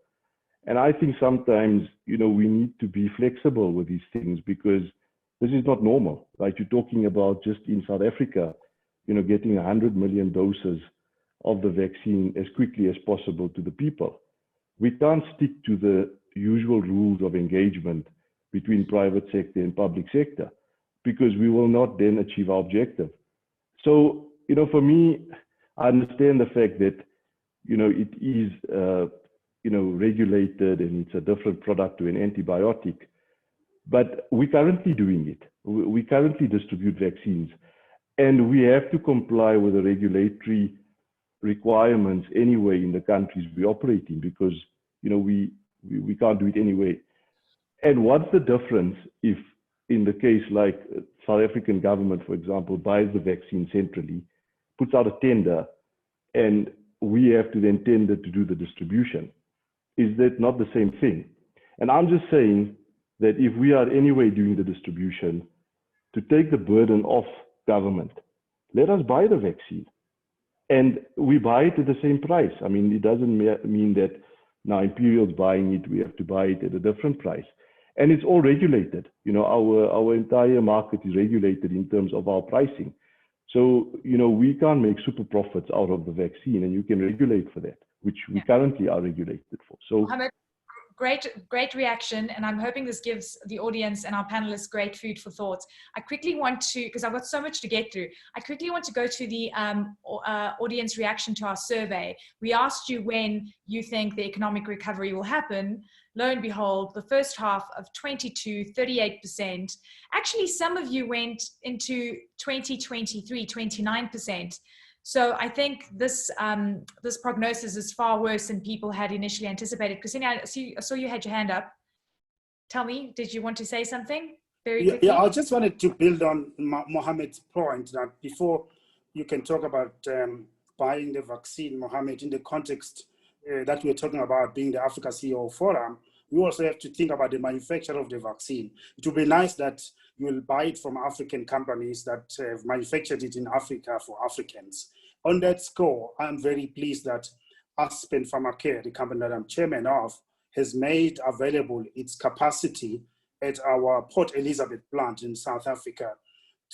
And I think sometimes, you know, we need to be flexible with these things because this is not normal, right? You're talking about just in South Africa, you know, getting 100 million doses of the vaccine as quickly as possible to the people. We can't stick to the usual rules of engagement between private sector and public sector because we will not then achieve our objective. So, you know, for me, I understand the fact that, you know, it is, you know, regulated and it's a different product to an antibiotic, but we're currently doing it. We currently distribute vaccines and we have to comply with the regulatory requirements anyway in the countries we operate in because, you know, we can't do it anyway. And what's the difference if in the case like South African government, for example, buys the vaccine centrally, puts out a tender, and we have to then tender to do the distribution? Is that not the same thing? And I'm just saying that if we are anyway doing the distribution, to take the burden off government, let us buy the vaccine. And we buy it at the same price. I mean, it doesn't mean that now Imperial's buying it, we have to buy it at a different price. And it's all regulated. You know, our entire market is regulated in terms of our pricing. So, you know, we can't make super profits out of the vaccine, and you can regulate for that, which we currently are regulated for. So,
Mohammed, great reaction, and I'm hoping this gives the audience and our panelists great food for thought. I quickly want to, because I've got so much to get through, I quickly want to go to the audience reaction to our survey. We asked you when you think the economic recovery will happen. Lo and behold, the first half of 22, 38%. Actually, some of you went into 2023, 29%. So I think this this prognosis is far worse than people had initially anticipated. Christine, I saw you had your hand up. Tell me, did you want to say something very quickly?
Yeah, I just wanted to build on Mohammed's point that before you can talk about buying the vaccine, Mohammed, in the context that we're talking about being the Africa CEO Forum, we also have to think about the manufacture of the vaccine. It would be nice that you will buy it from African companies that have manufactured it in Africa for Africans. On that score, I'm very pleased that Aspen Pharmacare, the company that I'm chairman of, has made available its capacity at our Port Elizabeth plant in South Africa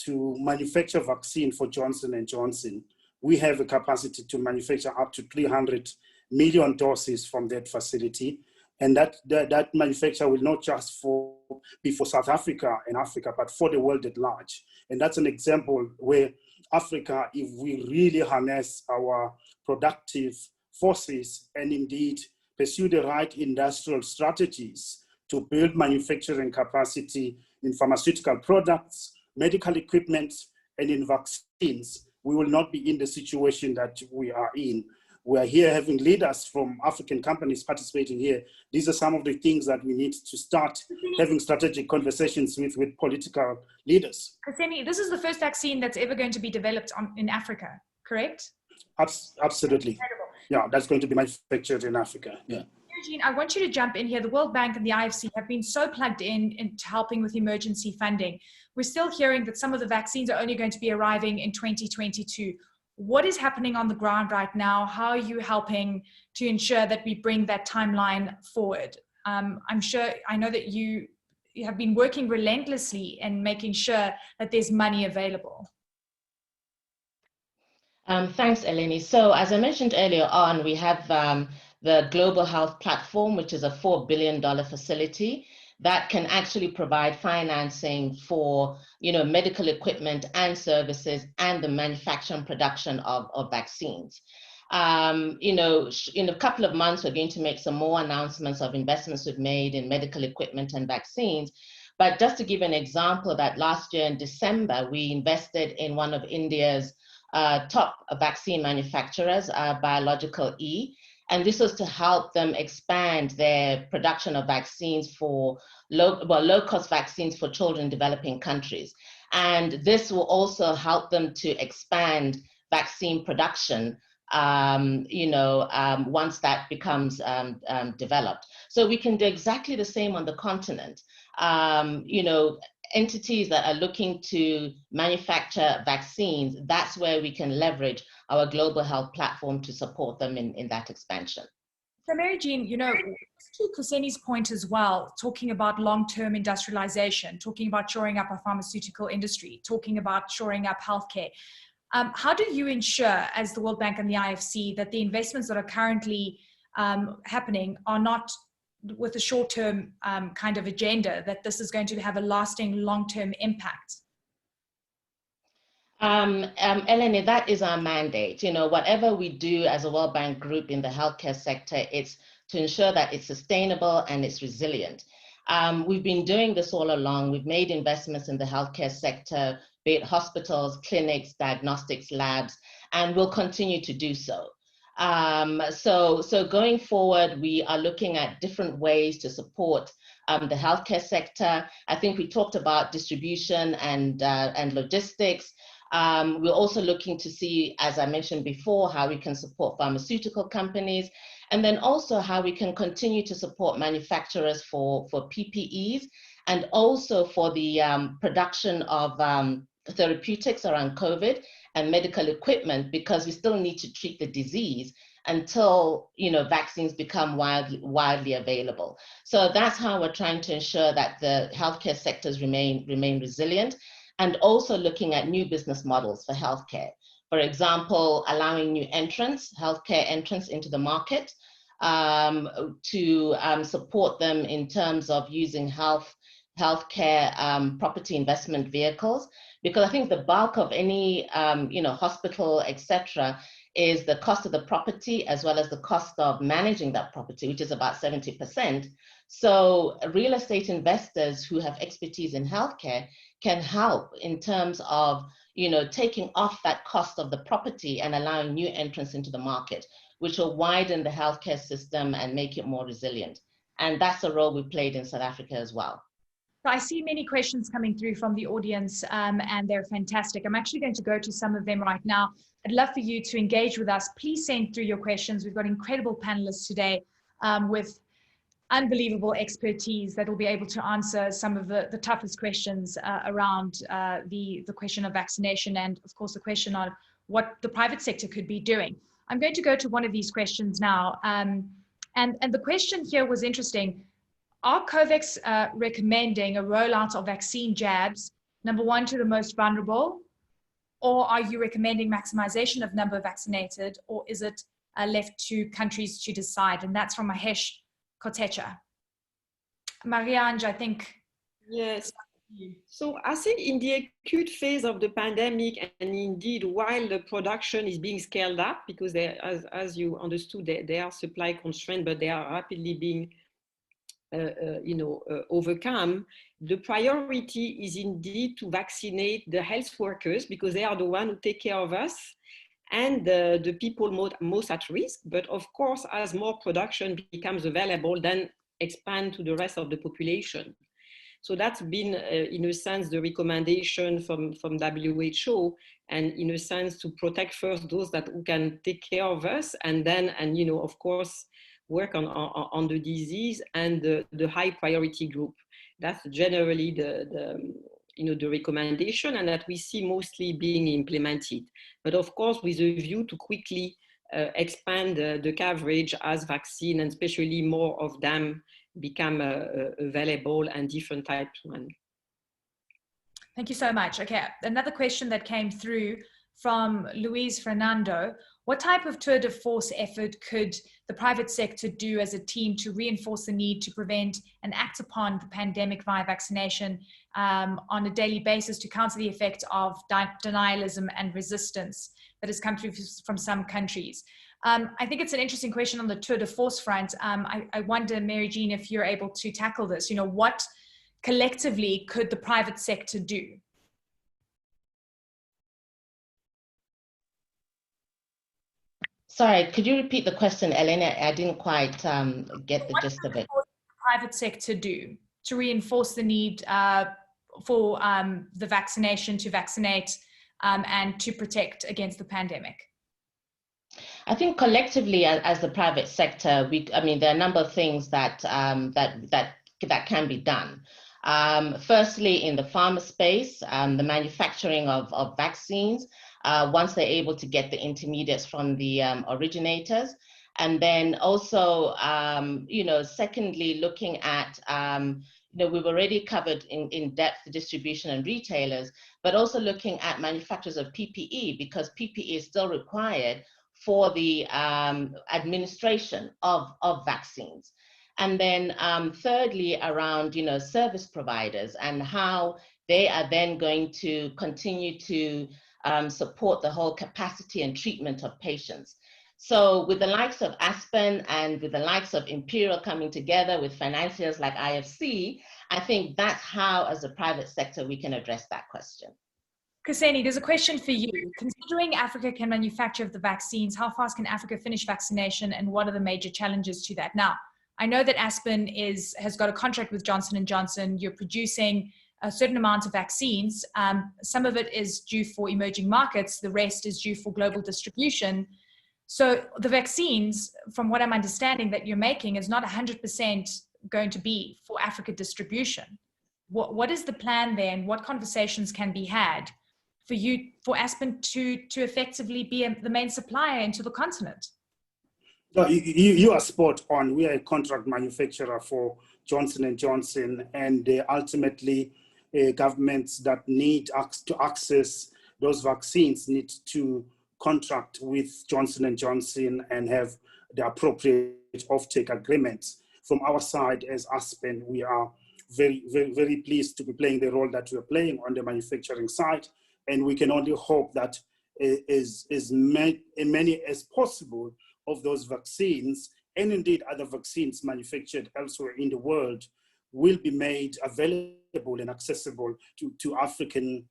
to manufacture vaccine for Johnson & Johnson. We have a capacity to manufacture up to 300 million doses from that facility. And that manufacture will not just be for South Africa and Africa, but for the world at large. And that's an example where Africa, if we really harness our productive forces and indeed pursue the right industrial strategies to build manufacturing capacity in pharmaceutical products, medical equipment, and in vaccines, we will not be in the situation that we are in. We are here having leaders from African companies participating here. These are some of the things that we need to start having strategic conversations with political leaders.
Kuseni, this is the first vaccine that's ever going to be developed in Africa, correct?
Absolutely. Incredible. Yeah, that's going to be manufactured in Africa. Yeah.
Eugene, I want you to jump in here. The World Bank and the IFC have been so plugged into helping with emergency funding. We're still hearing that some of the vaccines are only going to be arriving in 2022. What is happening on the ground right now? How are you helping to ensure that we bring that timeline forward? I know that you have been working relentlessly in making sure that there's money available.
Thanks, Eleni. So as I mentioned earlier on, we have the Global Health Platform, which is a $4 billion facility that can actually provide financing for, medical equipment and services and the manufacture and production of vaccines. In a couple of months, we're going to make some more announcements of investments we've made in medical equipment and vaccines. But just to give an example, that last year in December, we invested in one of India's top vaccine manufacturers, Biological E. And this was to help them expand their production of vaccines for low-cost vaccines for children in developing countries. And this will also help them to expand vaccine production, once that becomes developed. So we can do exactly the same on the continent. Entities that are looking to manufacture vaccines, that's where we can leverage our global health platform to support them in that expansion.
So Mary Jean, to Kuseni's point as well, talking about long-term industrialization, talking about shoring up our pharmaceutical industry, talking about shoring up healthcare. How do you ensure, as the World Bank and the IFC, that the investments that are currently happening are not with a short-term kind of agenda, that this is going to have a lasting long-term impact?
Eleni, that is our mandate. Whatever we do as a World Bank group in the healthcare sector, it's to ensure that it's sustainable and it's resilient. We've been doing this all along. We've made investments in the healthcare sector, be it hospitals, clinics, diagnostics labs, and we'll continue to do so. So going forward, we are looking at different ways to support the healthcare sector. I think we talked about distribution and logistics. We're also looking to see, as I mentioned before, how we can support pharmaceutical companies, and then also how we can continue to support manufacturers for PPEs, and also for the production of therapeutics around COVID and medical equipment, because we still need to treat the disease until vaccines become widely available. So that's how we're trying to ensure that the healthcare sectors remain resilient, and also looking at new business models for healthcare. For example, allowing new healthcare entrants into the market, to support them in terms of using healthcare property investment vehicles, because I think the bulk of any hospital, etc., is the cost of the property as well as the cost of managing that property, which is about 70%. So real estate investors who have expertise in healthcare can help in terms of taking off that cost of the property and allowing new entrants into the market, which will widen the healthcare system and make it more resilient. And that's a role we played in South Africa as well.
So I see many questions coming through from the audience, and they're fantastic. I'm actually going to go to some of them right now. I'd love for you to engage with us. Please send through your questions. We've got incredible panelists today with unbelievable expertise that will be able to answer some of the toughest questions around the question of vaccination, and of course the question on what the private sector could be doing. I'm going to go to one of these questions now. And the question here was interesting. Are COVAX recommending a rollout of vaccine jabs, number one, to the most vulnerable, or are you recommending maximization of number vaccinated, or is it left to countries to decide? And that's from Mahesh Kotecha. Maria-Ange, I think.
Yes. So I think in the acute phase of the pandemic, and indeed while the production is being scaled up, because as you understood, they are supply constrained, but they are rapidly being overcome, the priority is indeed to vaccinate the health workers, because they are the ones who take care of us and the people most at risk. But of course, as more production becomes available, then expand to the rest of the population. So that's been, in a sense, the recommendation from WHO, and in a sense, to protect first those who can take care of us, and then, of course, work on the disease and the high priority group. That's generally the recommendation, and that we see mostly being implemented. But of course, with a view to quickly expand the coverage as vaccine, and especially more of them become available, and different types one.
Thank you so much. Okay, another question that came through from Luis Fernando. What type of tour de force effort could the private sector do as a team to reinforce the need to prevent and act upon the pandemic via vaccination on a daily basis to counter the effect of denialism and resistance that has come through from some countries? I think it's an interesting question on the tour de force front. I wonder, Mary Jean, if you're able to tackle this. What collectively could the private sector do?
Sorry, could you repeat the question, Elena? I didn't quite get the gist of it.
What could the private sector do to reinforce the need for the vaccination, to vaccinate and to protect against the pandemic?
I think collectively, as the private sector, there are a number of things that can be done. Firstly, in the pharma space, the manufacturing of vaccines, once they're able to get the intermediates from the originators, And then also, secondly, looking at, we've already covered in depth the distribution and retailers, but also looking at manufacturers of PPE, because PPE is still required for the administration of vaccines. And then thirdly, around, service providers and how they are then going to continue to support the whole capacity and treatment of patients. So with the likes of Aspen and with the likes of Imperial coming together with financiers like IFC, I think that's how, as a private sector, we can address that question.
Kuseni, there's a question for you. Considering Africa can manufacture the vaccines, how fast can Africa finish vaccination, and what are the major challenges to that? Now, I know that Aspen has got a contract with Johnson & Johnson. You're producing a certain amount of vaccines. Some of it is due for emerging markets. The rest is due for global distribution. So the vaccines, from what I'm understanding that you're making, is not 100% going to be for Africa distribution. What is the plan there, and what conversations can be had for Aspen to effectively be the main supplier into the continent?
No, you are spot on. We are a contract manufacturer for Johnson & Johnson, and ultimately governments that need to access those vaccines need to contract with Johnson & Johnson and have the appropriate offtake agreements. From our side as Aspen, we are very, very, very pleased to be playing the role that we are playing on the manufacturing side, and we can only hope that as many as possible of those vaccines, and indeed other vaccines manufactured elsewhere in the world, will be made available and accessible to African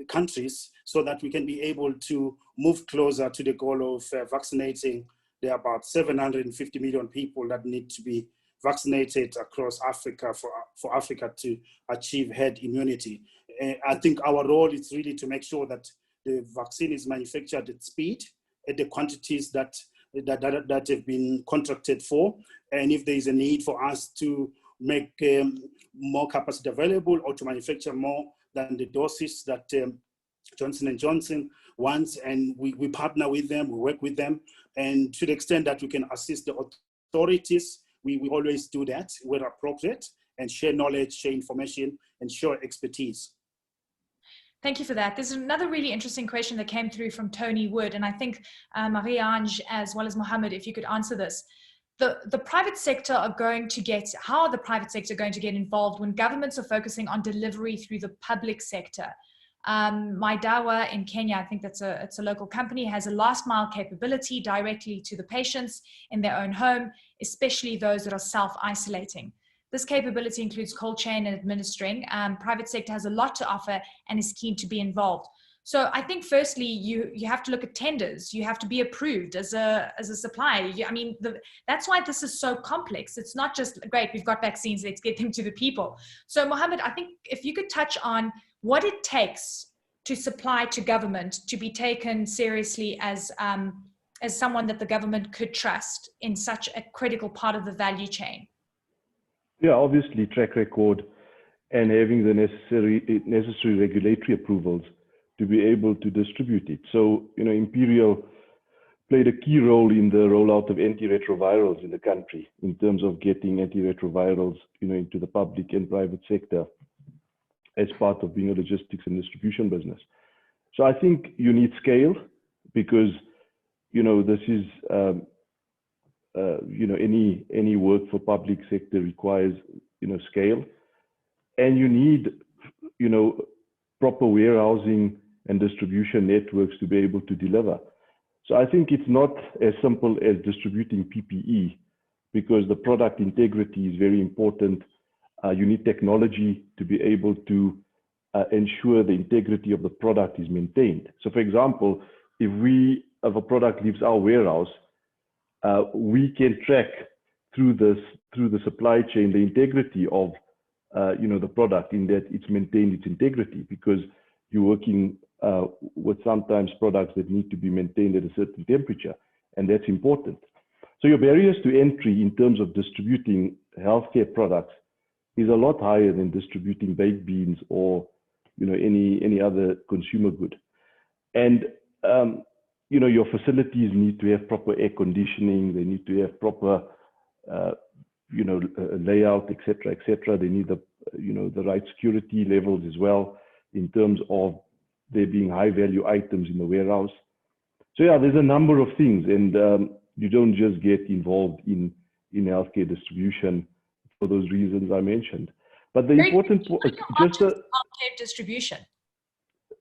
countries, so that we can be able to move closer to the goal of vaccinating the about 750 million people that need to be vaccinated across Africa for Africa to achieve herd immunity. I think our role is really to make sure that the vaccine is manufactured at speed, at the quantities that have been contracted for, and if there is a need for us to make more capacity available or to manufacture more than the doses that Johnson & Johnson wants, and we partner with them, we work with them, and to the extent that we can assist the authorities, we always do that where appropriate, and share knowledge, share information, and share expertise.
Thank you for that. There's another really interesting question that came through from Tony Wood, and I think Marie-Ange as well as Mohammed, if you could answer this. The private sector how are the private sector going to get involved when governments are focusing on delivery through the public sector? Maidawa in Kenya, I think it's a local company, has a last mile capability directly to the patients in their own home, especially those that are self-isolating. This capability includes cold chain and administering. Private sector has a lot to offer and is keen to be involved. So I think firstly, you have to look at tenders. You have to be approved as a supplier. That's why this is so complex. It's not just, great, we've got vaccines, let's get them to the people. So Mohammed, I think if you could touch on what it takes to supply to government to be taken seriously as someone that the government could trust in such a critical part of the value chain.
Yeah, obviously track record and having the necessary regulatory approvals to be able to distribute it. So, Imperial played a key role in the rollout of antiretrovirals in the country in terms of getting antiretrovirals, into the public and private sector as part of being a logistics and distribution business. So I think you need scale because, this is, any work for public sector requires, scale, and you need, proper warehousing and distribution networks to be able to deliver. So I think it's not as simple as distributing PPE because the product integrity is very important. You need technology to be able to ensure the integrity of the product is maintained. So for example, if a product leaves our warehouse, we can track through the supply chain the integrity of the product, in that it's maintained its integrity, because you're working with sometimes products that need to be maintained at a certain temperature, and that's important. So your barriers to entry in terms of distributing healthcare products is a lot higher than distributing baked beans or any other consumer good. And you know, your facilities need to have proper air conditioning. They need to have proper, you know, layout, etc., etc. They need the, you know, the right security levels as well in terms of there being high value items in the warehouse. So yeah, there's a number of things, and you don't just get involved in healthcare distribution for those reasons I mentioned. But the important point, just
healthcare distribution.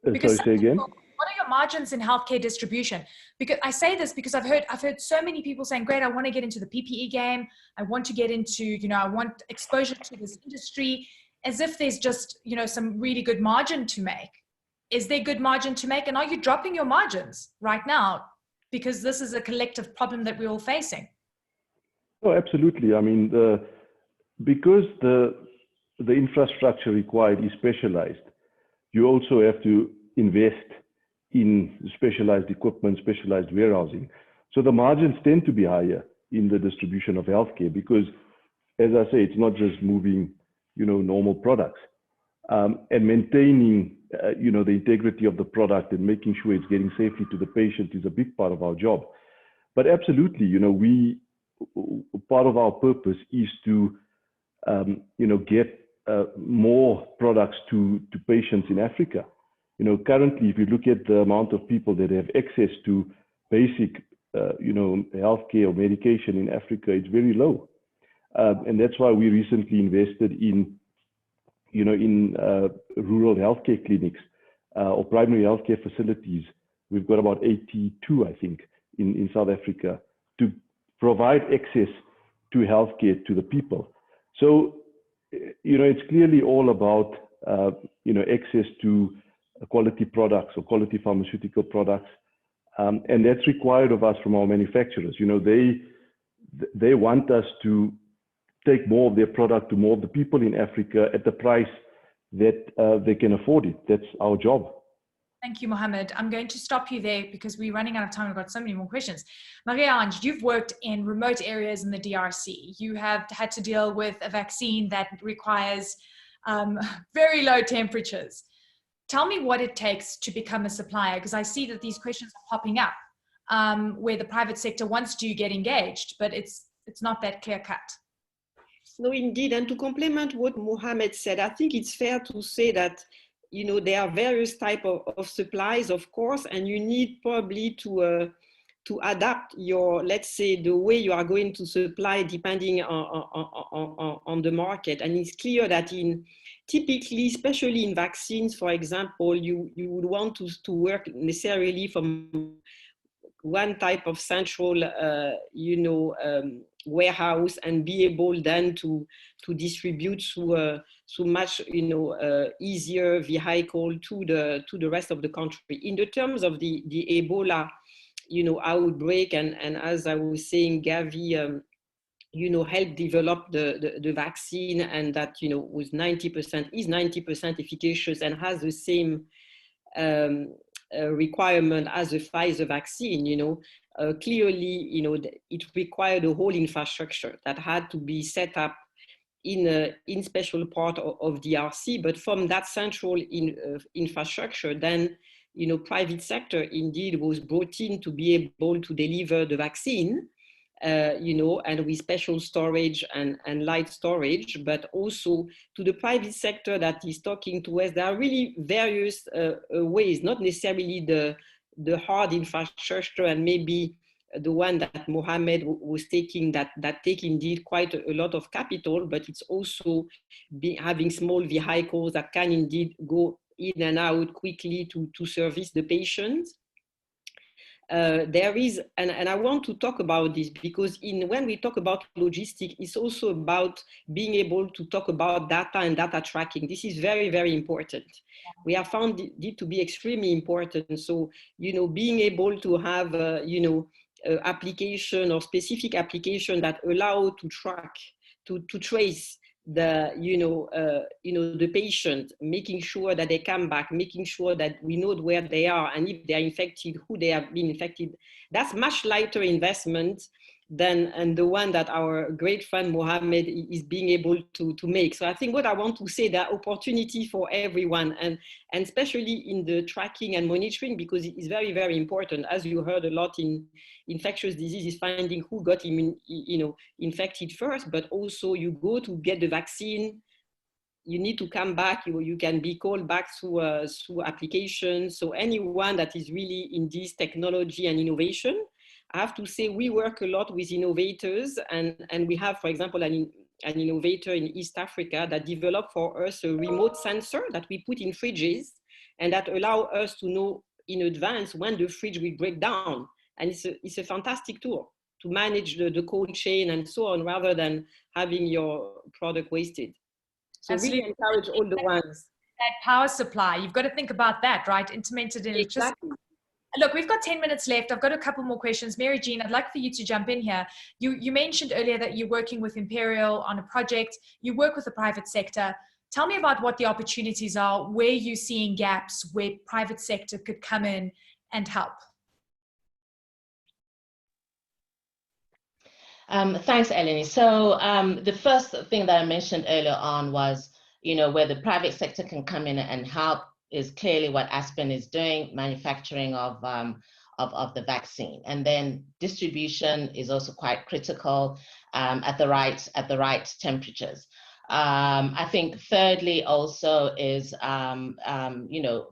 Sorry, say again.
What are your margins in healthcare distribution? Because I say this because I've heard so many people saying, great, I want to get into the PPE game. I want to get into, you know, I want exposure to this industry, as if there's just, you know, some really good margin to make. Is there good margin to make? And are you dropping your margins right now? Because this is a collective problem that we're all facing.
Oh, absolutely. I mean, because the infrastructure required is specialized, you also have to invest in specialized equipment, specialized warehousing. So the margins tend to be higher in the distribution of healthcare because, as I say, it's not just moving, you know, normal products, and maintaining, you know, the integrity of the product and making sure it's getting safely to the patient is a big part of our job. But absolutely, you know, part of our purpose is to, you know, get more products to patients in Africa. You know, currently, if you look at the amount of people that have access to basic, you know, healthcare or medication in Africa, it's very low. And that's why we recently invested in, you know, in rural healthcare clinics or primary healthcare facilities. We've got about 82, I think, in South Africa to provide access to healthcare to the people. So, you know, it's clearly all about, you know, access to quality products or quality pharmaceutical products. And that's required of us from our manufacturers. You know, they want us to take more of their product to more of the people in Africa at the price that they can afford it. That's our job.
Thank you, Mohammed. I'm going to stop you there because we're running out of time. We've got so many more questions. Maria-Ange, you've worked in remote areas in the DRC. You have had to deal with a vaccine that requires very low temperatures. Tell me what it takes to become a supplier, because I see that these questions are popping up where the private sector wants to get engaged, but it's not that clear cut.
No, indeed. And to complement what Mohammed said, I think it's fair to say that, you know, there are various types of supplies, of course, and you need probably to adapt your, let's say, the way you are going to supply depending on the market. And it's clear that typically, especially in vaccines, for example, you would want to work necessarily from one type of central, you know, warehouse and be able then to distribute through much, you know, easier vehicle to the rest of the country. In the terms of the Ebola, you know, outbreak, and as I was saying, Gavi, you know, helped develop the vaccine, and that, you know, was 90% efficacious and has the same requirement as the Pfizer vaccine. You know, clearly, you know, it required a whole infrastructure that had to be set up in special part of DRC. But from that central infrastructure, then, you know, private sector indeed was brought in to be able to deliver the vaccine, you know, and with special storage and light storage, but also to the private sector that is talking to us. There are really various ways, not necessarily the hard infrastructure and maybe the one that Mohammed was taking that take indeed quite a lot of capital, but it's also having small vehicles that can indeed go in and out quickly to service the patients. There is, and I want to talk about this because when we talk about logistics, it's also about being able to talk about data and data tracking. This is very, very important. We have found it to be extremely important. So, you know, being able to have, you know, application or specific application that allow to track, to trace the, you know, the patient, making sure that they come back, making sure that we know where they are, and if they are infected, who they have been infected. That's much lighter investment and the one that our great friend Mohammed is being able to make. So I think what I want to say, there are opportunity for everyone, and especially in the tracking and monitoring, because it is very, very important. As you heard a lot in infectious diseases, finding who got infected first, but also you go to get the vaccine, you need to come back, you can be called back through applications. So anyone that is really in this technology and innovation, I have to say we work a lot with innovators, and we have, for example, an innovator in East Africa that developed for us a remote sensor that we put in fridges and that allow us to know in advance when the fridge will break down. And it's a fantastic tool to manage the cold chain and so on, rather than having your product wasted. So
Absolutely.
really encourage all the ones.
That power supply, you've got to think about that, right? Intermittent electricity.
Exactly.
Look, we've got 10 minutes left. I've got a couple more questions. Mary Jean, I'd like for you to jump in here. You mentioned earlier that you're working with Imperial on a project. You work with the private sector. Tell me about what the opportunities are, where you're seeing gaps, where private sector could come in and help.
Thanks, Eleni. So the first thing that I mentioned earlier on was, where the private sector can come in and help is clearly what Aspen is doing, manufacturing of the vaccine. And then distribution is also quite critical at the right temperatures. I think thirdly also is,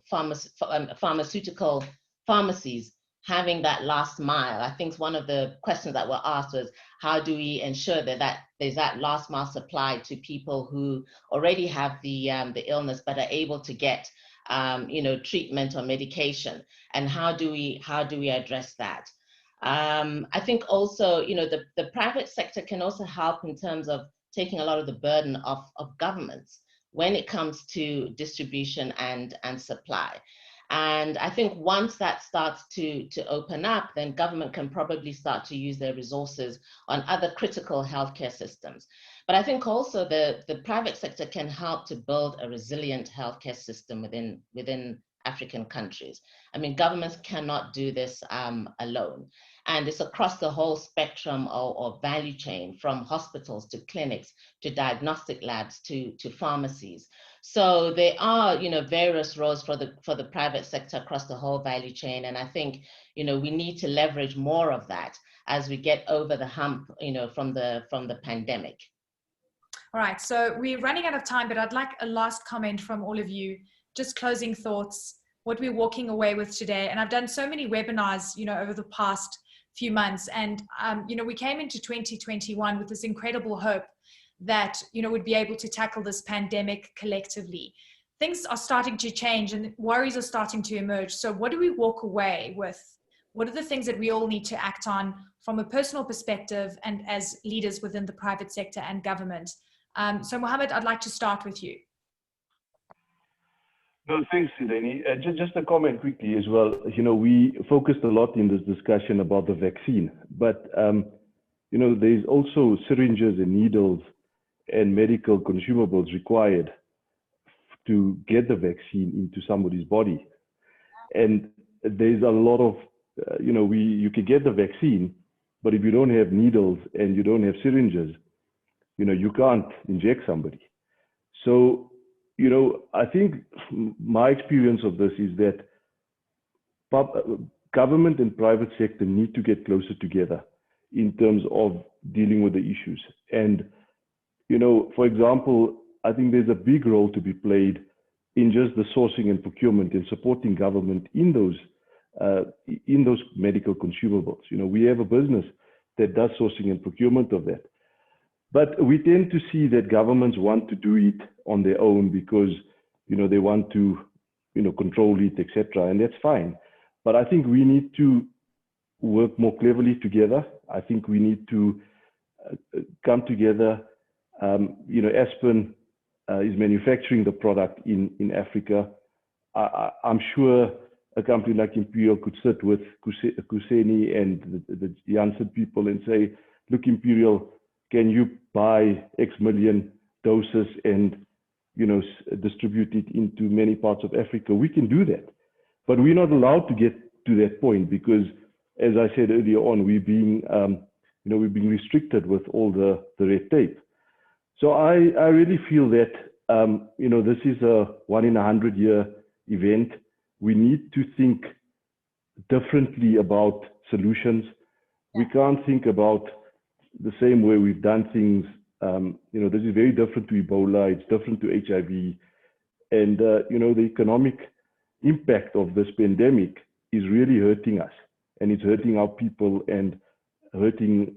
pharmaceutical pharmacies having that last mile. I think one of the questions that were asked was, how do we ensure that there's that last mile supply to people who already have the illness but are able to get treatment or medication, and how do we address that? I think also, the private sector can also help in terms of taking a lot of the burden of governments when it comes to distribution and supply. And I think once that starts to open up, then government can probably start to use their resources on other critical healthcare systems. But I think also the private sector can help to build a resilient healthcare system within African countries. I mean, governments cannot do this alone. And it's across the whole spectrum or value chain, from hospitals to clinics to diagnostic labs to pharmacies. So there are, various roles for the private sector across the whole value chain. And I think, we need to leverage more of that as we get over the hump, from the pandemic.
All right, so we're running out of time, but I'd like a last comment from all of you, just closing thoughts, what we're walking away with today. And I've done so many webinars, over the past few months. And, we came into 2021 with this incredible hope that, we'd be able to tackle this pandemic collectively. Things are starting to change and worries are starting to emerge. So what do we walk away with? What are the things that we all need to act on from a personal perspective and as leaders within the private sector and government? So Mohammed, I'd like to start with you.
No, thanks, Eleni. Just a comment quickly as well. We focused a lot in this discussion about the vaccine, but there's also syringes and needles and medical consumables required to get the vaccine into somebody's body. And there's a lot of, you can get the vaccine, but if you don't have needles and you don't have syringes, you can't inject somebody. So, I think my experience of this is that government and private sector need to get closer together in terms of dealing with the issues. And, for example, I think there's a big role to be played in just the sourcing and procurement and supporting government in those medical consumables. We have a business that does sourcing and procurement of that. But we tend to see that governments want to do it on their own because, they want to, control it, etc. And that's fine. But I think we need to work more cleverly together. I think we need to come together. Aspen is manufacturing the product in Africa. I'm sure a company like Imperial could sit with Kuseni and the Janssen people and say, look, Imperial, can you buy X million doses and distribute it into many parts of Africa? We can do that, but we're not allowed to get to that point because, as I said earlier on, we're being we're being restricted with all the red tape. So I really feel that, this is a 1 in 100 year event. We need to think differently about solutions. We can't think about the same way we've done things. This is very different to Ebola. It's different to HIV. And, the economic impact of this pandemic is really hurting us. And it's hurting our people and hurting,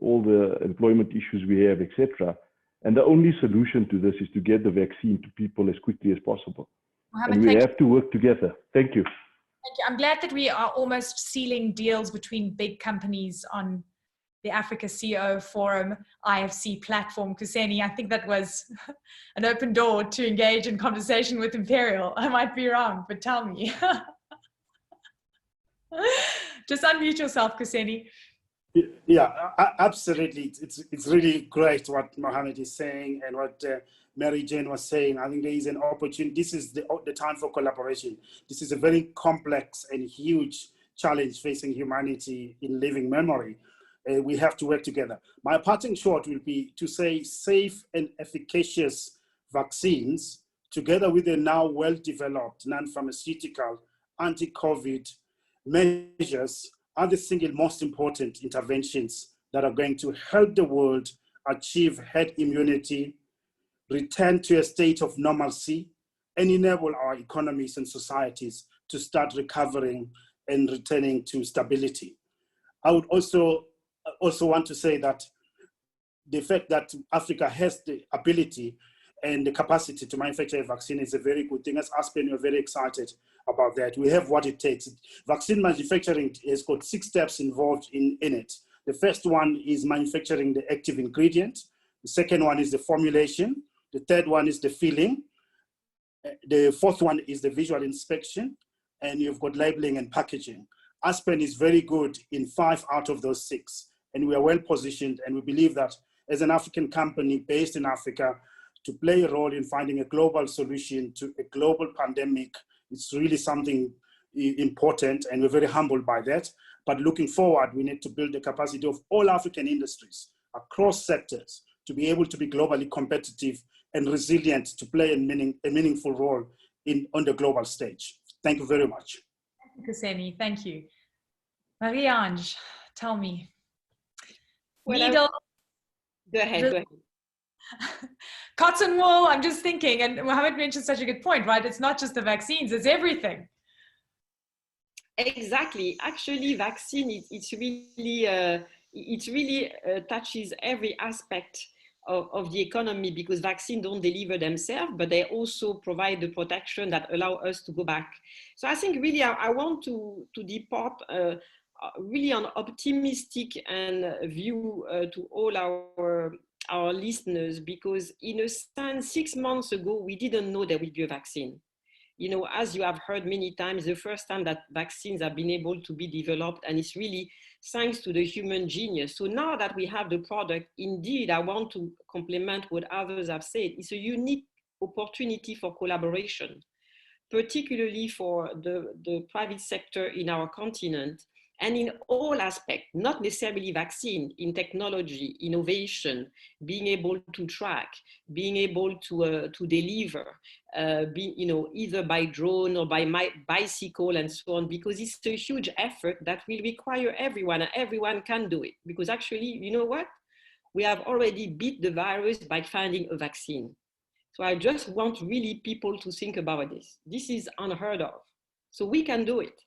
all the employment issues we have, etc. And the only solution to this is to get the vaccine to people as quickly as possible.
Mohammed,
and we have to work together. Thank you.
Thank you. I'm glad that we are almost sealing deals between big companies on the Africa CEO Forum IFC platform. Kuseni, I think that was an open door to engage in conversation with Imperial. I might be wrong, but tell me. Just unmute yourself, Kuseni.
Yeah, absolutely. It's really great what Mohammed is saying and what Mary Jane was saying. I think there is an opportunity. This is the time for collaboration. This is a very complex and huge challenge facing humanity in living memory. We have to work together. My parting shot will be to say safe and efficacious vaccines, together with the now well-developed non-pharmaceutical anti-COVID measures, are the single most important interventions that are going to help the world achieve herd immunity, return to a state of normalcy, and enable our economies and societies to start recovering and returning to stability. I would also want to say that the fact that Africa has the ability and the capacity to manufacture a vaccine is a very good thing. As Aspen, we're very excited about that. We have what it takes. Vaccine manufacturing has got 6 steps involved in it. The first one is manufacturing the active ingredient. The second one is the formulation. The third one is the filling. The fourth one is the visual inspection. And you've got labeling and packaging. Aspen is very good in 5 out of those 6. And we are well positioned. And we believe that as an African company based in Africa, to play a role in finding a global solution to a global pandemic, it's really something important, and we're very humbled by that. But looking forward, we need to build the capacity of all African industries across sectors to be able to be globally competitive and resilient to play a meaningful role on the global stage. Thank you very much.
Thank you, Kuseni. Thank you. Marie-Ange, tell me. Needle.
Go ahead.
Cotton wool, I'm just thinking, and Mohammed mentioned such a good point, right? It's not just the vaccines, it's everything.
Exactly. Actually, vaccine, it really touches every aspect of the economy, because vaccines don't deliver themselves, but they also provide the protection that allow us to go back. So I think really I want to depart really an optimistic and view to all our listeners, because in a sense, 6 months ago, we didn't know there would be a vaccine. As you have heard many times, the first time that vaccines have been able to be developed, and it's really thanks to the human genius. So now that we have the product, indeed, I want to complement what others have said. It's a unique opportunity for collaboration, particularly for the private sector in our continent, and in all aspects, not necessarily vaccine, in technology, innovation, being able to track, being able to deliver, either by drone or by bicycle and so on, because it's a huge effort that will require everyone, and everyone can do it. Because actually, you know what? We have already beat the virus by finding a vaccine. So I just want really people to think about this. This is unheard of. So we can do it,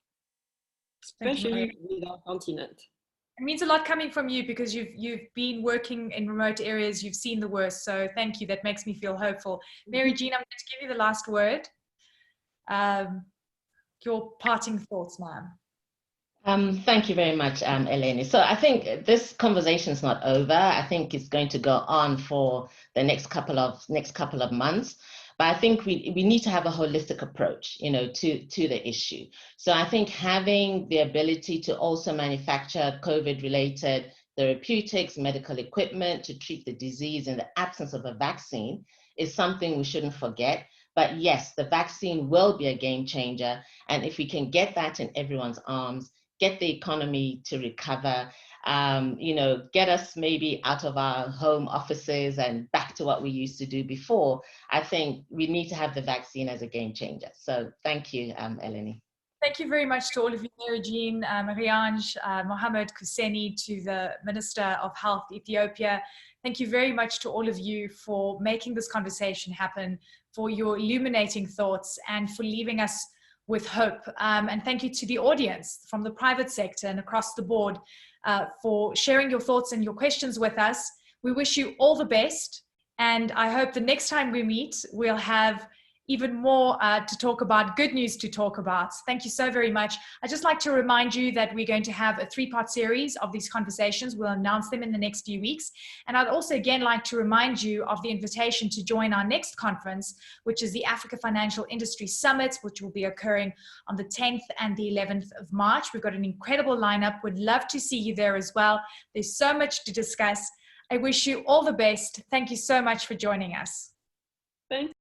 especially with our continent.
It means a lot coming from you, because you've been working in remote areas, you've seen the worst. So thank you. That makes me feel hopeful. Mary Jean, I'm going to give you the last word. Your parting thoughts, ma'am.
Thank you very much, Eleni. So I think this conversation is not over. I think it's going to go on for the next couple of months. But I think we need to have a holistic approach, to the issue. So I think having the ability to also manufacture COVID-related therapeutics, medical equipment to treat the disease in the absence of a vaccine is something we shouldn't forget. But yes, the vaccine will be a game changer. And if we can get that in everyone's arms, get the economy to recover, you know, get us maybe out of our home offices and back to what we used to do before, I think we need to have the vaccine as a game changer. So thank you, Eleni.
Thank you very much to all of you, Jean, Mariange, Mohammed Kuseni, to the Minister of Health, Ethiopia. Thank you very much to all of you for making this conversation happen, for your illuminating thoughts, and for leaving us with hope. And thank you to the audience from the private sector and across the board for sharing your thoughts and your questions with us. We wish you all the best, and I hope the next time we meet, we'll have even more to talk about, good news to talk about. Thank you so very much. I'd just like to remind you that we're going to have a 3-part series of these conversations. We'll announce them in the next few weeks. And I'd also again like to remind you of the invitation to join our next conference, which is the Africa Financial Industry Summit, which will be occurring on the 10th and the 11th of March. We've got an incredible lineup. We'd love to see you there as well. There's so much to discuss. I wish you all the best. Thank you so much for joining us.
Thanks.